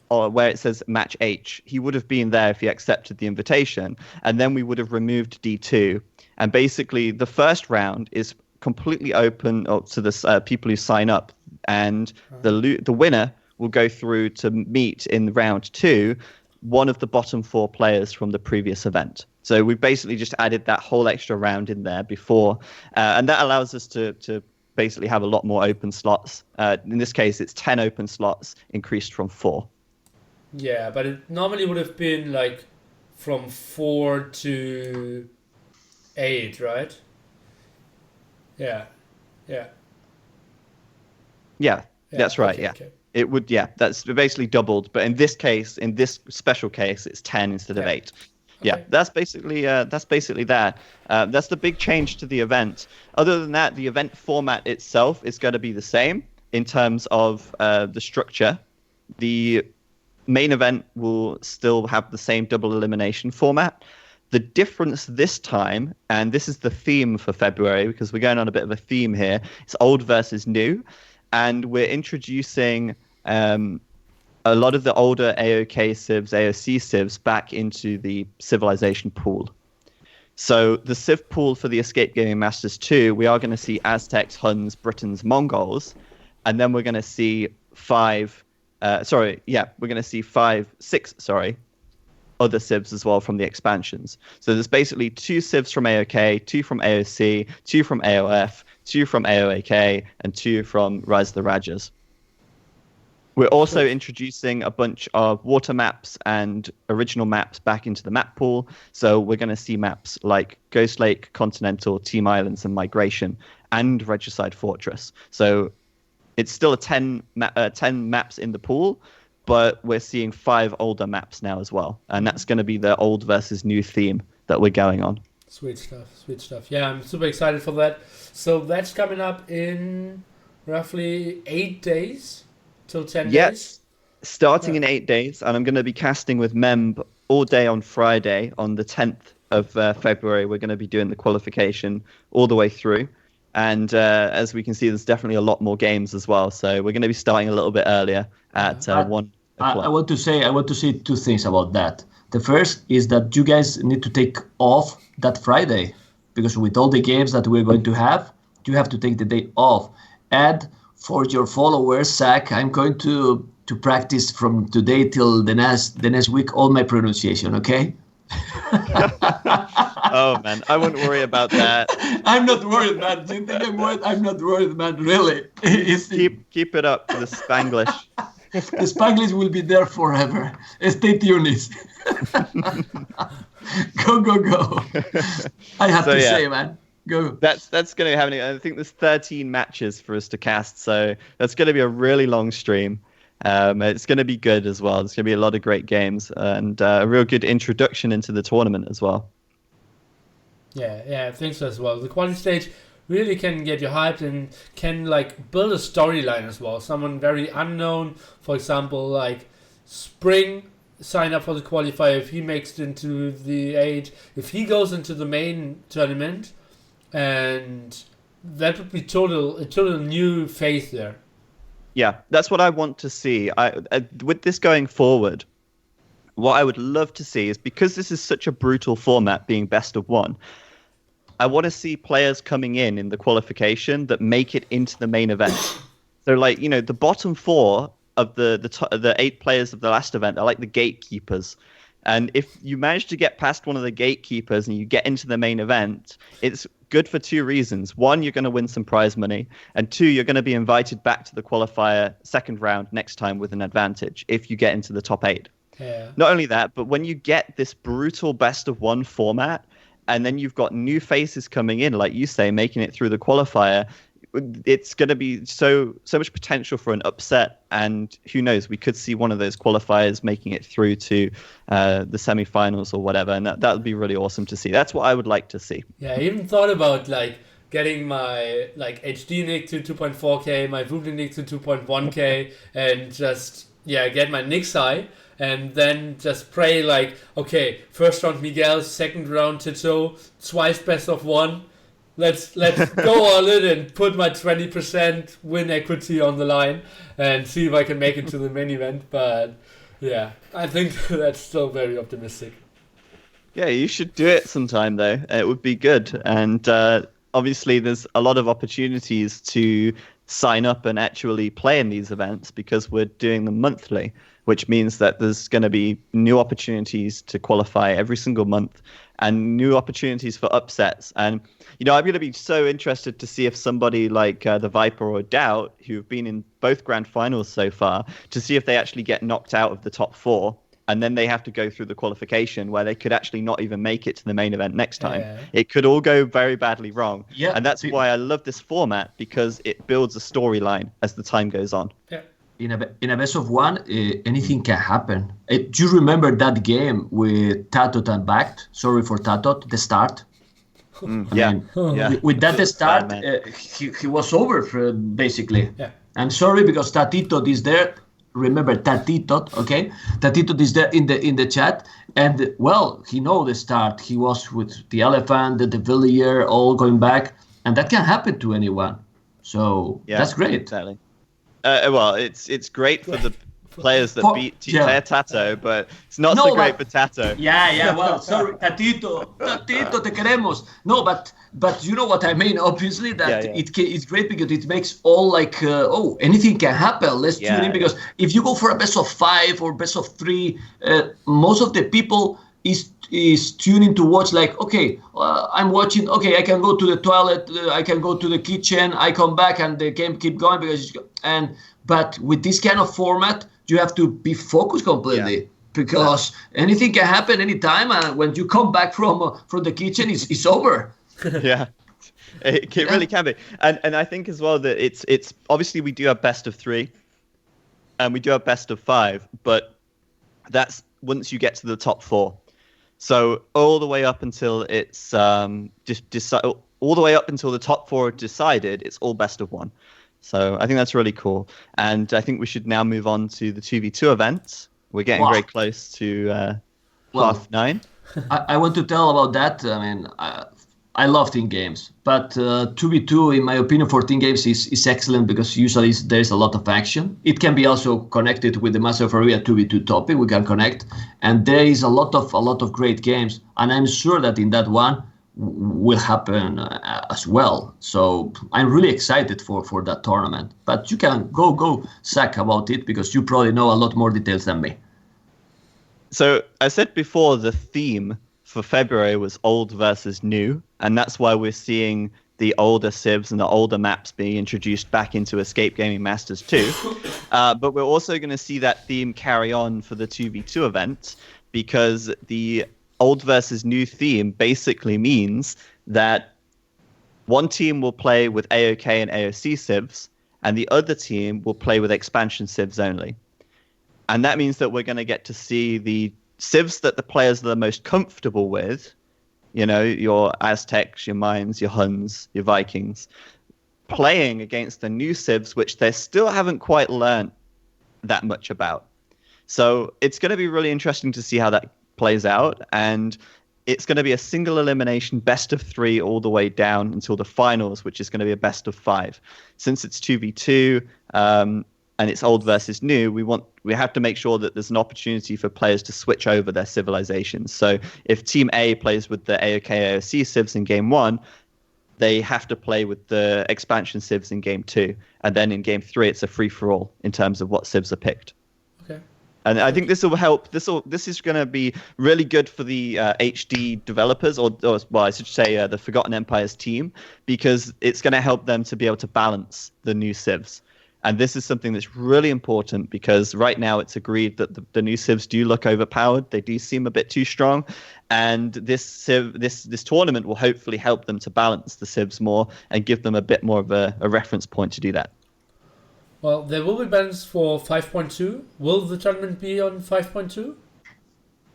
where it says match H, he would have been there if he accepted the invitation, and then we would have removed D2. And basically, the first round is completely open to the people who sign up, and the winner will go through to meet in round 2 one of the bottom 4 players from the previous event. So we've basically just added that whole extra round in there before, and that allows us to basically have a lot more open slots. In this case, it's 10 open slots increased from 4. Yeah, but it normally would have been like from 4 to 8, right? Yeah. Yeah, that's right. Okay, yeah. Okay. It would, that's basically doubled. But in this case, in this special case, it's 10 instead of 8. Yeah, Okay. that's basically that. That's the big change to the event. Other than that, the event format itself is going to be the same in terms of the structure. The main event will still have the same double elimination format. The difference this time, and this is the theme for February because we're going on a bit of a theme here, it's old versus new. And we're introducing a lot of the older AOK civs, AOC civs back into the civilization pool. So the civ pool for the Escape Gaming Masters 2, we are going to see Aztecs, Huns, Britons, Mongols, and then we're going to see 6 other civs as well from the expansions. So there's basically 2 civs from AOK, 2 from AOC, 2 from AOF, 2 from AOAK, and 2 from Rise of the Rajas. We're also introducing a bunch of water maps and original maps back into the map pool. So we're going to see maps like Ghost Lake, Continental, Team Islands, and Migration, and Regicide Fortress. So it's still 10 maps in the pool, but we're seeing 5 older maps now as well. And that's going to be the old versus new theme that we're going on. Sweet stuff. Yeah, I'm super excited for that. So that's coming up in roughly 8 days till 10 days? Yes, starting in 8 days. And I'm going to be casting with Memb all day on Friday on the 10th of February. We're going to be doing the qualification all the way through. And as we can see, there's definitely a lot more games as well. So we're going to be starting a little bit earlier at 1 o'clock. I want to say two things about that. The first is that you guys need to take off that Friday, because with all the games that we're going to have, you have to take the day off. And for your followers, Zach, I'm going to practice from today till the next week all my pronunciation, okay? Oh man, I wouldn't worry about that. I'm not worried, man. Do you think I'm worried? I'm not worried, man. Really. Keep it up for the Spanglish. The Spanglish will be there forever. Stay tuned. Go. I have to say, man. Go. That's going to be happening. I think there's 13 matches for us to cast, so that's going to be a really long stream. It's going to be good as well. There's going to be a lot of great games and a real good introduction into the tournament as well. Yeah, I think so as well. The quality stage really can get you hyped and can like build a storyline as well. Someone very unknown, for example, like Spring, sign up for the qualifier if he makes it into the 8, if he goes into the main tournament, and that would be a total new phase there. Yeah, that's what I want to see. With this going forward, what I would love to see is, because this is such a brutal format, being best of 1, I want to see players coming in the qualification that make it into the main event. So, like, the bottom 4 of the 8 players of the last event are like the gatekeepers. And if you manage to get past one of the gatekeepers and you get into the main event, it's good for 2 reasons. 1, you're going to win some prize money. And 2, you're going to be invited back to the qualifier second round next time with an advantage if you get into the top 8. Yeah. Not only that, but when you get this brutal best of 1 format, and then you've got new faces coming in, like you say, making it through the qualifier, it's going to be so much potential for an upset. And who knows, we could see one of those qualifiers making it through to the semifinals or whatever. And that would be really awesome to see. That's what I would like to see. Yeah, I even thought about like getting my like HD nick to 2.4K, my Vobly nick to 2.1K, and just get my nicks high. And then just pray like, okay, first round Miguel, second round Tito, twice best of 1. Let's go all in and put my 20% win equity on the line and see if I can make it to the main event. But yeah, I think that's still very optimistic. Yeah, you should do it sometime though. It would be good. And obviously there's a lot of opportunities to sign up and actually play in these events because we're doing them monthly, which means that there's going to be new opportunities to qualify every single month and new opportunities for upsets. And, I'm going to be so interested to see if somebody like the Viper or Doubt, who've been in both grand finals so far, to see if they actually get knocked out of the top 4. And then they have to go through the qualification where they could actually not even make it to the main event next time. Yeah. It could all go very badly wrong. Yeah. And that's why I love this format, because it builds a storyline as the time goes on. Yeah. In a best of 1, anything can happen. Do you remember that game with Tatot and Backed? Sorry for Tatot, the start. Yeah. With that start, he was over basically. Yeah. I'm sorry because Tatito is there. Remember Tatito, okay? Tatito is there in the chat, and well, he know the start. He was with the Elephant, the Villiers, all going back, and that can happen to anyone. So that's great. Exactly. Well, it's great for the players that beat Tato, but it's not so great for Tato. Yeah. Well, sorry, Tatito, te queremos. No, but you know what I mean. Obviously, that it's great because it makes all like anything can happen. Let's tune in, because if you go for a best of 5 or best of 3, most of the people is tuning to watch like, okay, I'm watching, okay, I can go to the toilet, I can go to the kitchen, I come back and the game keep going but with this kind of format, you have to be focused completely because anything can happen anytime, and when you come back from the kitchen, it's over. Yeah. It really can be. And I think as well that it's obviously we do have best of 3 and we do have best of 5, but that's once you get to the top 4. So all the way up until it's all the way up until the top 4 are decided, it's all best of 1. So I think that's really cool. And I think we should now move on to the 2v2 events. We're getting very close to half 9. I want to tell about that. I mean, I love team games, but 2v2, in my opinion, for team games is excellent because usually there's a lot of action. It can be also connected with the Master of Arabia 2v2 topic. We can connect, and there is a lot of great games, and I'm sure that in that one will happen as well. So I'm really excited for that tournament. But you can go Zach about it because you probably know a lot more details than me. So I said before the theme for February was old versus new, and that's why we're seeing the older civs and the older maps being introduced back into Escape Gaming Masters 2. But we're also going to see that theme carry on for the 2v2 event, because the old versus new theme basically means that one team will play with AOK and AOC civs, and the other team will play with expansion civs only. And that means that we're going to get to see the civs that the players are the most comfortable with, you know, your Aztecs, your Mayans, your Huns, your Vikings, playing against the new civs, which they still haven't quite learned that much about. So it's going to be really interesting to see how that plays out. And it's going to be a single elimination, best of 3 all the way down until the finals, which is going to be a best of 5. Since it's 2v2, and it's old versus new, we have to make sure that there's an opportunity for players to switch over their civilizations. So if Team A plays with the AOK AOC civs in Game 1, they have to play with the expansion civs in Game 2. And then in Game 3, it's a free-for-all in terms of what civs are picked. Okay. And I think this will help. This is going to be really good for the HD developers, or well, I should say the Forgotten Empires team, because it's going to help them to be able to balance the new civs. And this is something that's really important because right now it's agreed that the new civs do look overpowered. They do seem a bit too strong. And this tournament will hopefully help them to balance the civs more and give them a bit more of a reference point to do that. Well, there will be bans for 5.2. Will the tournament be on 5.2?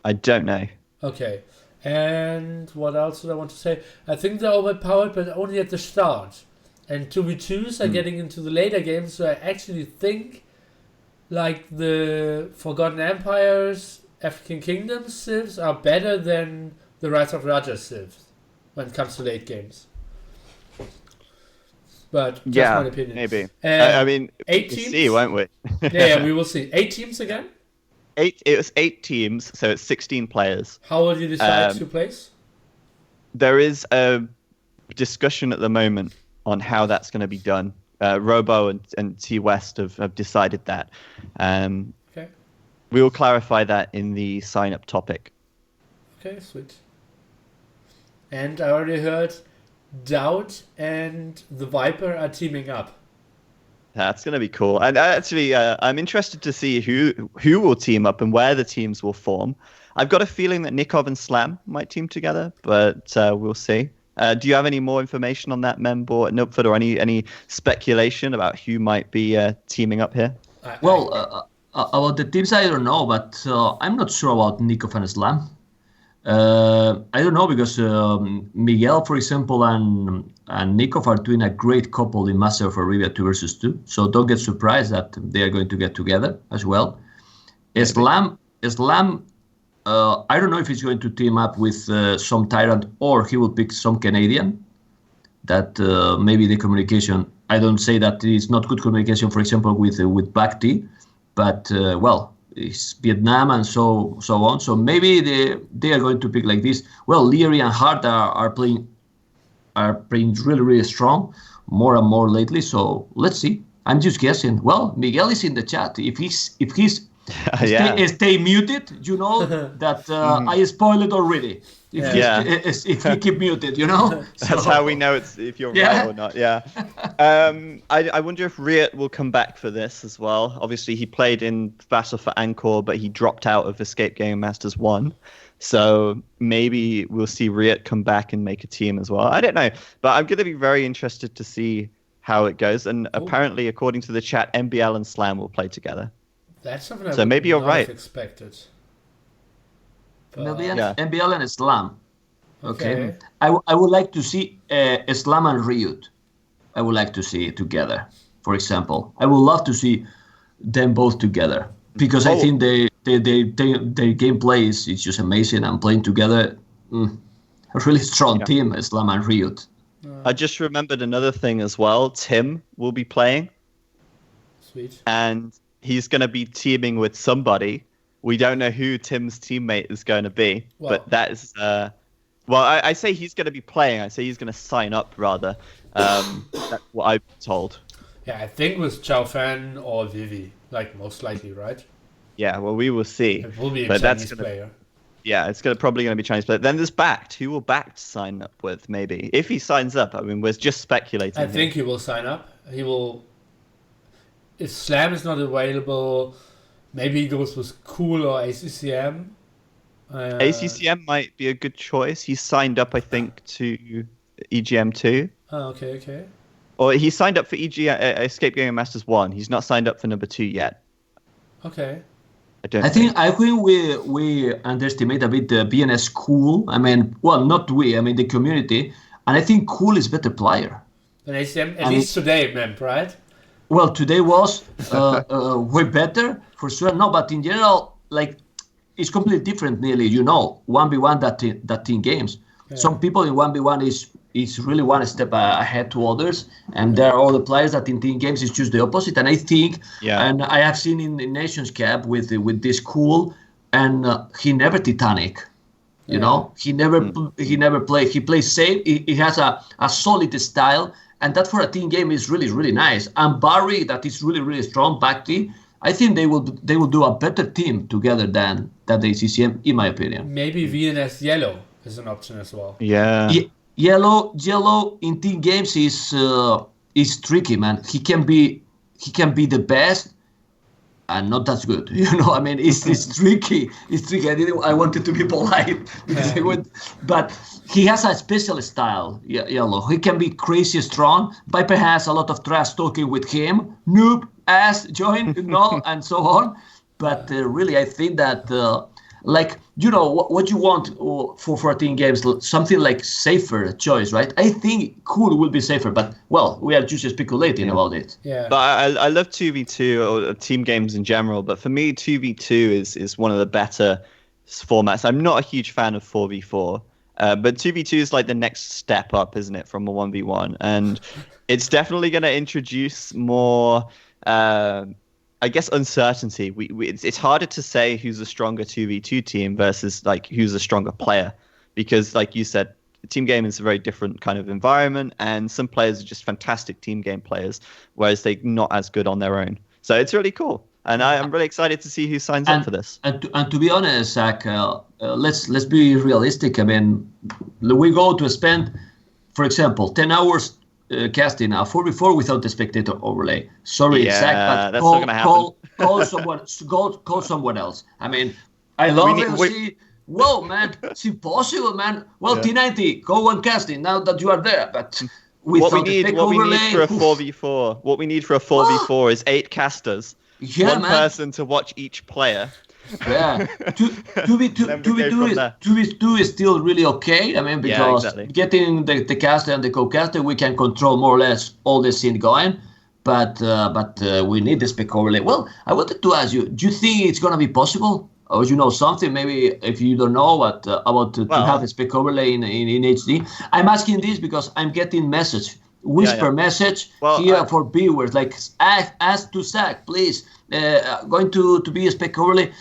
I don't know. Okay. And what else did I want to say? I think they're overpowered, but only at the start. And 2v2s are getting into the later games, so I actually think like the Forgotten Empires, African Kingdoms civs are better than the Rise of Raja civs when it comes to late games. But just my opinion. Maybe. I mean, 8 we'll teams? see, won't we? Yeah, we will see. 8 teams again? It was 8 teams, so it's 16 players. How will you decide to place? There is a discussion at the moment on how that's going to be done. Robo and T West have decided that. Okay. We will clarify that in the sign-up topic. Okay, sweet. And I already heard Doubt and the Viper are teaming up. That's going to be cool. And actually, I'm interested to see who will team up and where the teams will form. I've got a feeling that Nikov and Slam might team together, but we'll see. Do you have any more information on that, Memb or Nupford, or any speculation about who might be teaming up here? About the teams, I don't know, but I'm not sure about Nikov and Slam. I don't know because Miguel, for example, and Nikov are doing a great couple in Master of Arabia 2 versus 2. So don't get surprised that they are going to get together as well. Slam, I don't know if he's going to team up with some Tyrant or he will pick some Canadian. That maybe the communication, I don't say that it's not good communication, for example, with Bhakti, but it's Vietnam and so on. So maybe they are going to pick like this. Well, Leary and Hart are playing really, really strong, more and more lately. So let's see. I'm just guessing. Well, Miguel is in the chat. If he's stay muted, you know that I spoiled it already. If he keep muted, you know. That's how we know if you're right or not. Yeah. I wonder if Riot will come back for this as well. Obviously, he played in Battle for Angkor, but he dropped out of Escape Gaming Masters 1. So maybe we'll see Riot come back and make a team as well. I don't know, but I'm going to be very interested to see how it goes. And apparently, according to the chat, MBL and Slam will play together. That's something so maybe you're right. Expected. MBL and Islam. Okay. I would like to see Islam and Ryut. I would like to see it together. For example, I would love to see them both together because I think their gameplay is just amazing and playing together. a really strong team, Islam and Ryut. I just remembered another thing as well. Tim will be playing. Sweet. And he's going to be teaming with somebody. We don't know who Tim's teammate is going to be, but that is... I say he's going to be playing. I say he's going to sign up, rather. That's what I've been told. Yeah, I think it was Chao Fan or Vivi, most likely, right? Yeah, well, we will see. It will be a Chinese player. Yeah, it's probably going to be Chinese player. Then there's Bact. Who will Bact sign up with, maybe? If he signs up, I mean, we're just speculating. I think he will sign up. He will... If Slam is not available, maybe he goes with Cool or ACCM. ACCM might be a good choice. He's signed up, I think, to EGM2. Oh, okay. Or he signed up for Escape Game Masters 1. He's not signed up for number 2 yet. Okay. I think we underestimate a bit the BNS Cool. I mean, well, not we. I mean the community, and I think Cool is better player. Than ACM, at least today, Memb, right? Well, today was way better for sure. No, but in general, it's completely different. Nearly, 1v1 that team games. Yeah. Some people in 1v1 is really one step ahead to others, and there are other players that in team games is just the opposite. And I think, and I have seen in Nations Cup with this Cool, and he never Titanic. You know, he never play. He plays safe. He has a solid style, and that for a team game is really, really nice. And Barry, that is really, really strong back team. I think they will do a better team together than the ACCM, in my opinion. Maybe VNS Yellow is an option as well. Yeah. Yellow in team games is tricky, man. He can be the best and not that good. I mean, it's tricky. It's tricky. I wanted to be polite because but he has a special style. Yellow. He can be crazy strong. Viper has a lot of trash talking with him. Noob, ass, join, and so on. But really, I think that what you want for team games, something like safer choice, right? I think Cool will be safer, but we are just speculating about it. Yeah. But I love 2v2 or team games in general, but for me 2v2 is one of the better formats. I'm not a huge fan of 4v4, but 2v2 is like the next step up, isn't it, from a 1v1? And it's definitely going to introduce more I guess uncertainty. It's harder to say who's a stronger 2v2 team versus who's a stronger player, because like you said, the team game is a very different kind of environment, and some players are just fantastic team game players, whereas they're not as good on their own. So it's really cool, and I'm really excited to see who signs up for this. And to be honest, Zach, let's be realistic. I mean, we go to spend, for example, 10 hours. Casting a 4v4 without the spectator overlay. Sorry, Zach, but that's not gonna happen. Call someone else. I mean, I love it. Whoa, man, it's impossible, man. Well, T90, go on casting now that you are there, but what we need for a 4v4, what we need for a 4v4 is 8 casters, one person to watch each player. Yeah, 2v2 is still really okay. I mean, because getting the caster and the co-caster, we can control more or less all the scene going. But we need the spec overlay. Well, I wanted to ask you: do you think it's gonna be possible, or something? Maybe if you don't know what about to have a spec overlay in HD. I'm asking this because I'm getting message. Whisper message for viewers ask to Zach, please. Going to be a spec overlay.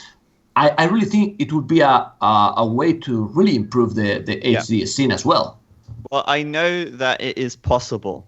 I really think it would be a way to really improve the HD scene as well. Well, I know that it is possible.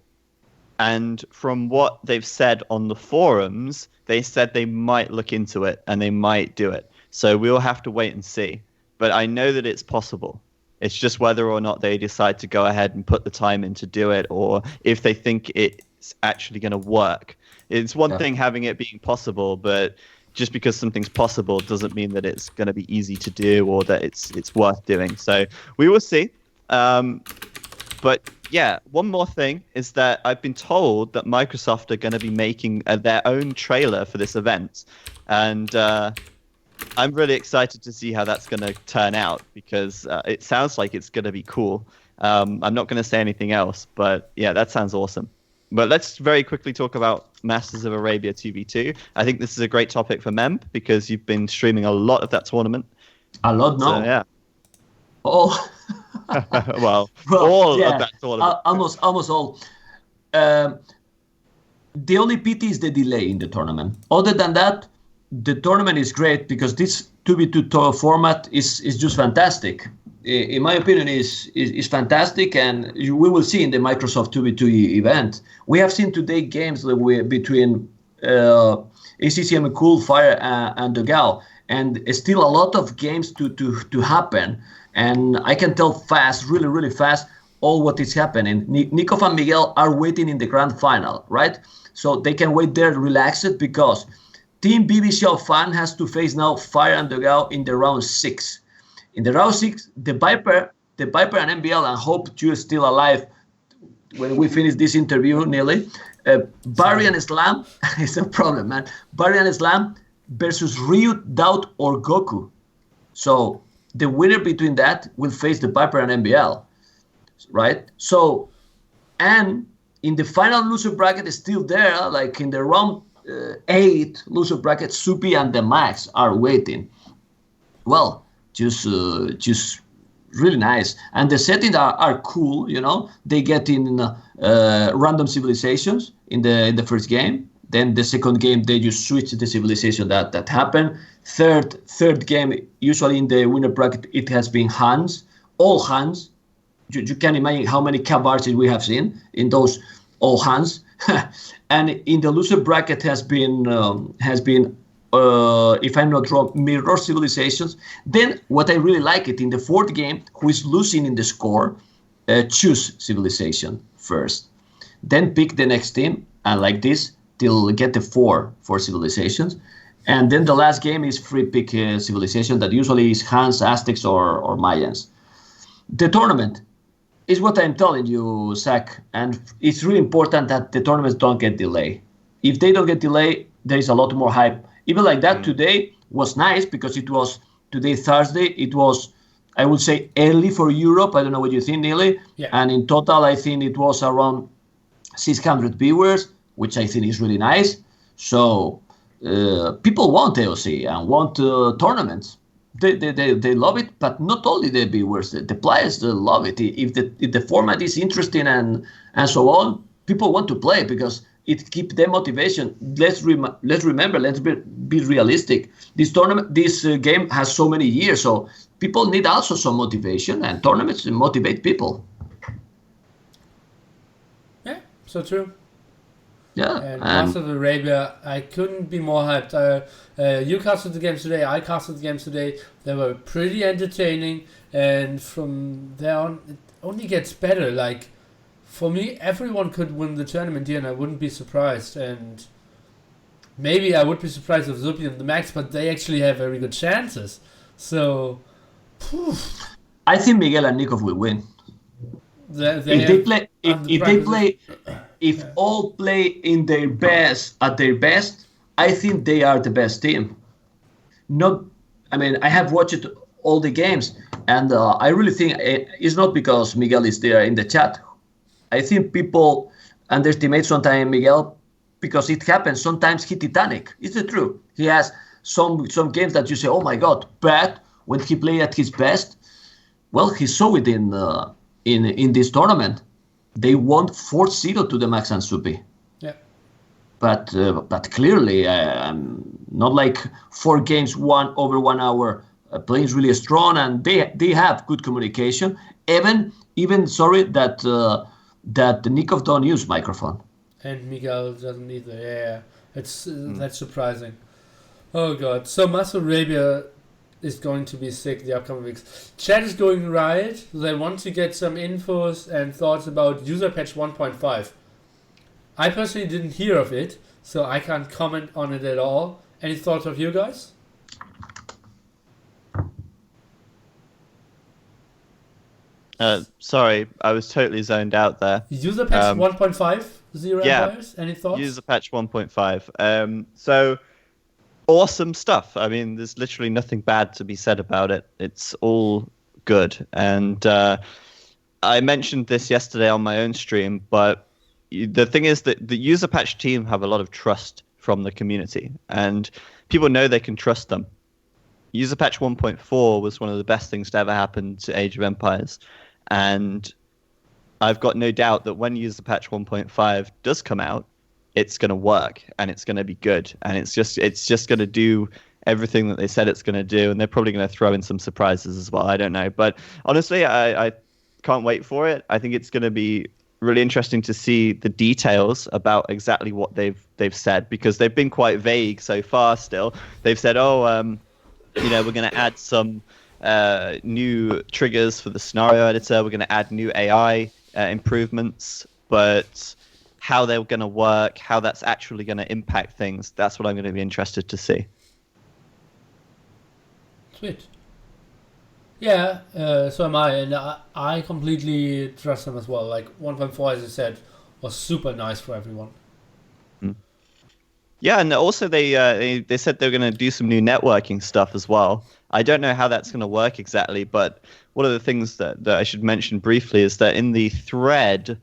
And from what they've said on the forums, they said they might look into it and they might do it. So we'll have to wait and see. But I know that it's possible. It's just whether or not they decide to go ahead and put the time in to do it, or if they think it's actually going to work. It's one thing having it being possible, but just because something's possible doesn't mean that it's going to be easy to do or that it's worth doing. So we will see. But yeah, one more thing is that I've been told that Microsoft are going to be making their own trailer for this event. And I'm really excited to see how that's going to turn out, because it sounds like it's going to be cool. I'm not going to say anything else, but yeah, that sounds awesome. But let's very quickly talk about Masters of Arabia 2v2. I think this is a great topic for Memb, because you've been streaming a lot of that tournament. A lot, no? So, yeah. Oh, Well, Well, all yeah, of that tournament. almost all. The only pity is the delay in the tournament. Other than that, the tournament is great because this 2v2 format is just fantastic. In my opinion, is fantastic, and we will see in the Microsoft 2v2 event. We have seen today games between ACCM Cool, Fire, and the Gal, and still a lot of games to happen. And I can tell really, really fast, all what is happening. Nikov and Miguel are waiting in the grand final, right? So they can wait there relaxed because Team BBC Fan has to face now Fire and Dogao in the round 6. In the round 6, the Viper and MBL, and hope you're still alive when we finish this interview, Nearly. Barry and Slam is a problem, man. Barry and Slam versus Ryu, Doubt, or Goku. So the winner between that will face the Viper and MBL, right? So, and in the final loser bracket is still there, like in the round 8 loser bracket, Supi and the Max are waiting. Well, just really nice, and the settings are cool. You know, they get in random civilizations in the first game. Then the second game they just switch the civilization that happened. Third game, usually in the winner bracket, it has been Hans, all Hans. You can imagine how many cabarches we have seen in those all Hans. And in the loser bracket has been if I'm not wrong, mirror civilizations. Then what I really like it in the fourth game, who is losing in the score, choose civilization first, then pick the next team, and like this till get the four civilizations, and then the last game is free pick civilization that usually is Hans, Aztecs, or Mayans. The tournament is what I'm telling you, Zach, and it's really important that the tournaments don't get delayed. If they don't get delayed, there is a lot more hype. Even like that, today was nice because it was today Thursday. It was, I would say, early for Europe. I don't know what you think, Neely. Yeah. And in total, I think it was around 600 viewers, which I think is really nice. So people want AOC and want tournaments. They love it, but not only the viewers, the players love it. If the format is interesting and so on, people want to play because it keeps their motivation. Let's remember, let's be realistic. This game has so many years, so people need also some motivation, and tournaments motivate people. Yeah, so true. Yeah, and Master of Arabia, I couldn't be more hyped. You casted the games today, I casted the games today. They were pretty entertaining, and from there on, it only gets better. Like, for me, everyone could win the tournament here, and I wouldn't be surprised. And maybe I would be surprised if Zupi and the Max, but they actually have very good chances. So, I think Miguel and Nikov will win. If all play in their best at their best, I think they are the best team. I have watched all the games, and I really think it's not because Miguel is there in the chat. I think people underestimate sometimes Miguel because it happens. Sometimes he's Titanic. It's the truth. He has some games that you say, oh my God, but when he play at his best, well, he saw it in this tournament. They won 4-0 to the Max and Supi. Yeah. But clearly, not like 4 games, over 1 hour. Playing really strong, and they have good communication. Even sorry that Nikov don't use microphone. And Miguel doesn't either. Yeah, that's surprising. Oh God! So Master Arabia is going to be sick the upcoming weeks. Chat is going riot. They want to get some infos and thoughts about user patch 1.5. I personally didn't hear of it, so I can't comment on it at all. Any thoughts of you guys? Sorry, I was totally zoned out there. User patch 1.5, Zero Empires? Any thoughts? User patch 1.5. So, awesome stuff. I mean, there's literally nothing bad to be said about it. It's all good. And I mentioned this yesterday on my own stream, but the thing is that the user patch team have a lot of trust from the community, and people know they can trust them. User patch 1.4 was one of the best things to ever happen to Age of Empires. And I've got no doubt that when user patch 1.5 does come out, it's going to work and it's going to be good. And it's just going to do everything that they said it's going to do. And they're probably going to throw in some surprises as well. I don't know. But honestly, I can't wait for it. I think it's going to be really interesting to see the details about exactly what they've said, because they've been quite vague so far still. They've said, we're going to add some new triggers for the scenario editor. We're going to add new AI improvements, but how they're going to work, how that's actually going to impact things, that's what I'm going to be interested to see. Sweet. Yeah, so am I, and I completely trust them as well. Like 1.4, as I said, was super nice for everyone. Yeah, and also they said they're going to do some new networking stuff as well. I don't know how that's going to work exactly, but one of the things that I should mention briefly is that in the thread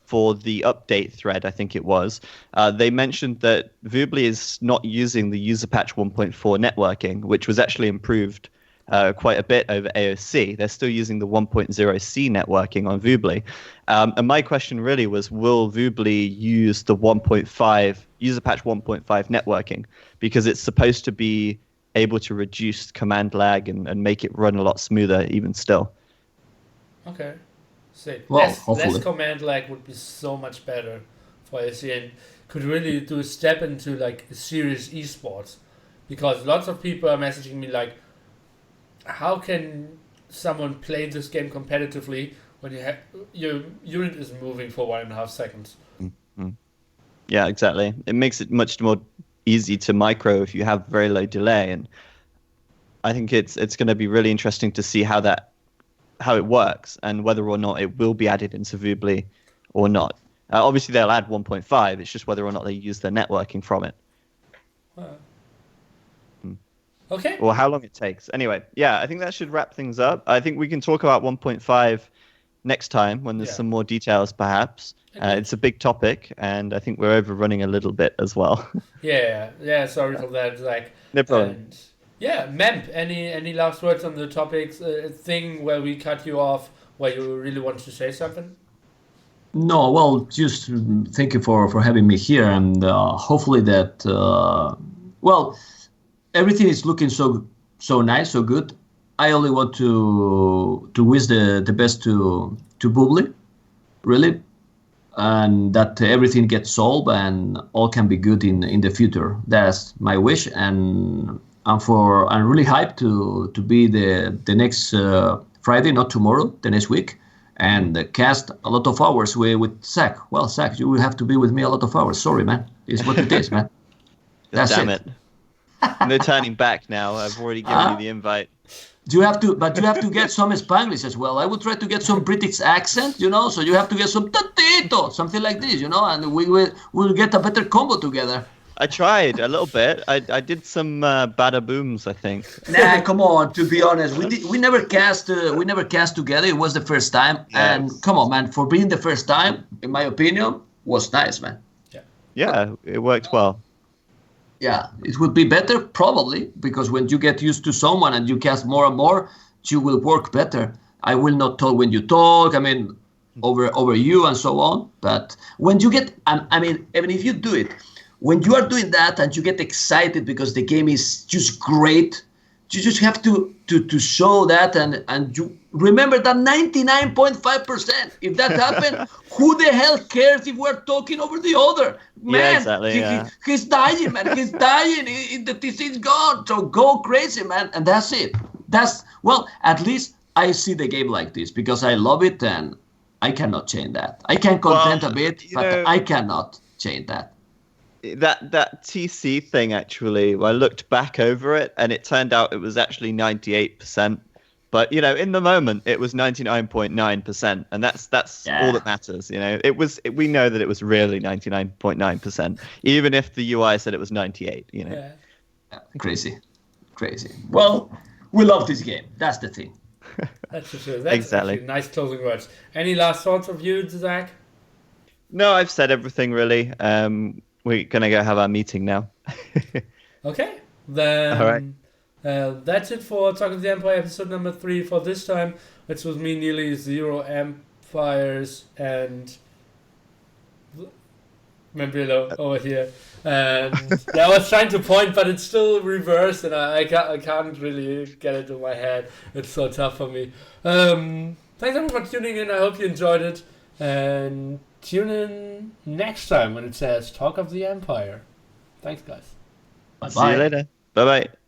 for the update thread, I think it was, they mentioned that Vobly is not using the user patch 1.4 networking, which was actually improved quite a bit over AOC. They're still using the 1.0C networking on Vobly. And my question really was, will Vobly use the 1.5 user patch 1.5 networking? Because it's supposed to be able to reduce command lag and make it run a lot smoother even still. Okay. Sick. Well, less command lag would be so much better for AOC and could really do a step into like a serious esports. Because lots of people are messaging me like, how can someone play this game competitively when your unit is moving for 1.5 seconds? Mm-hmm. Yeah, exactly. It makes it much more easy to micro if you have very low delay, and I think it's going to be really interesting to see how it works and whether or not it will be added into Vobly or not. Obviously, they'll add 1.5. It's just whether or not they use their networking from it. Okay. Or how long it takes. Anyway, yeah, I think that should wrap things up. I think we can talk about 1.5 next time when there's some more details, perhaps. It's a big topic, and I think we're overrunning a little bit as well. Yeah. Sorry for that, Zach. No problem. And yeah, Memb, any last words on the topics? Thing where we cut you off, where you really want to say something? No, well, just thank you for having me here, and hopefully that everything is looking so nice, so good. I only want to wish the best to Vobly, really, and that everything gets solved and all can be good in the future. That's my wish, and I'm really hyped to be the next Friday, not tomorrow, the next week, and cast a lot of hours with Zach. Well, Zach, you will have to be with me a lot of hours. Sorry, man. It's what it is, man. That's Damn it. No turning back now. I've already given you the invite. You have to get some Spanglish as well. I will try to get some British accent, so you have to get some tatito, something like this, and we'll get a better combo together. I tried a little bit. I did some bada booms, I think. Nah, come on. To be honest, we never cast together. It was the first time, and come on, man. For being the first time, in my opinion, was nice, man. Yeah, it worked well. Yeah, it would be better probably, because when you get used to someone and you cast more and more, you will work better. I will not talk when you talk. I mean, over you and so on. But when you get, even if you do it, when you are doing that and you get excited because the game is just great, you just have to show that and you remember that 99.5%. If that happened, who the hell cares if we're talking over the other? Man, yeah, exactly, he's dying, man. He's dying. The TC is gone. So go crazy, man. And that's it. At least I see the game like this because I love it and I cannot change that. I can content a bit, but I cannot change that. That TC thing, actually, I looked back over it and it turned out it was actually 98%. But, in the moment, it was 99.9%. And that's all that matters. We know that it was really 99.9%, even if the UI said it was 98, Yeah, crazy. Well, we love this game. That's the thing. That's for sure. That's exactly nice closing words. Any last thoughts of you, Zach? No, I've said everything, really. We're going to go have our meeting now. Okay. Then all right. That's it for Talk of the Empire episode number 3 for this time. Which was me, nearly 0 empires and Memb over here. And I was trying to point, but it's still reversed, and I can't really get it in my head. It's so tough for me. Thanks everyone for tuning in. I hope you enjoyed it. And tune in next time when it says Talk of the Empire. Thanks, guys. Bye-bye. See you later. Bye-bye.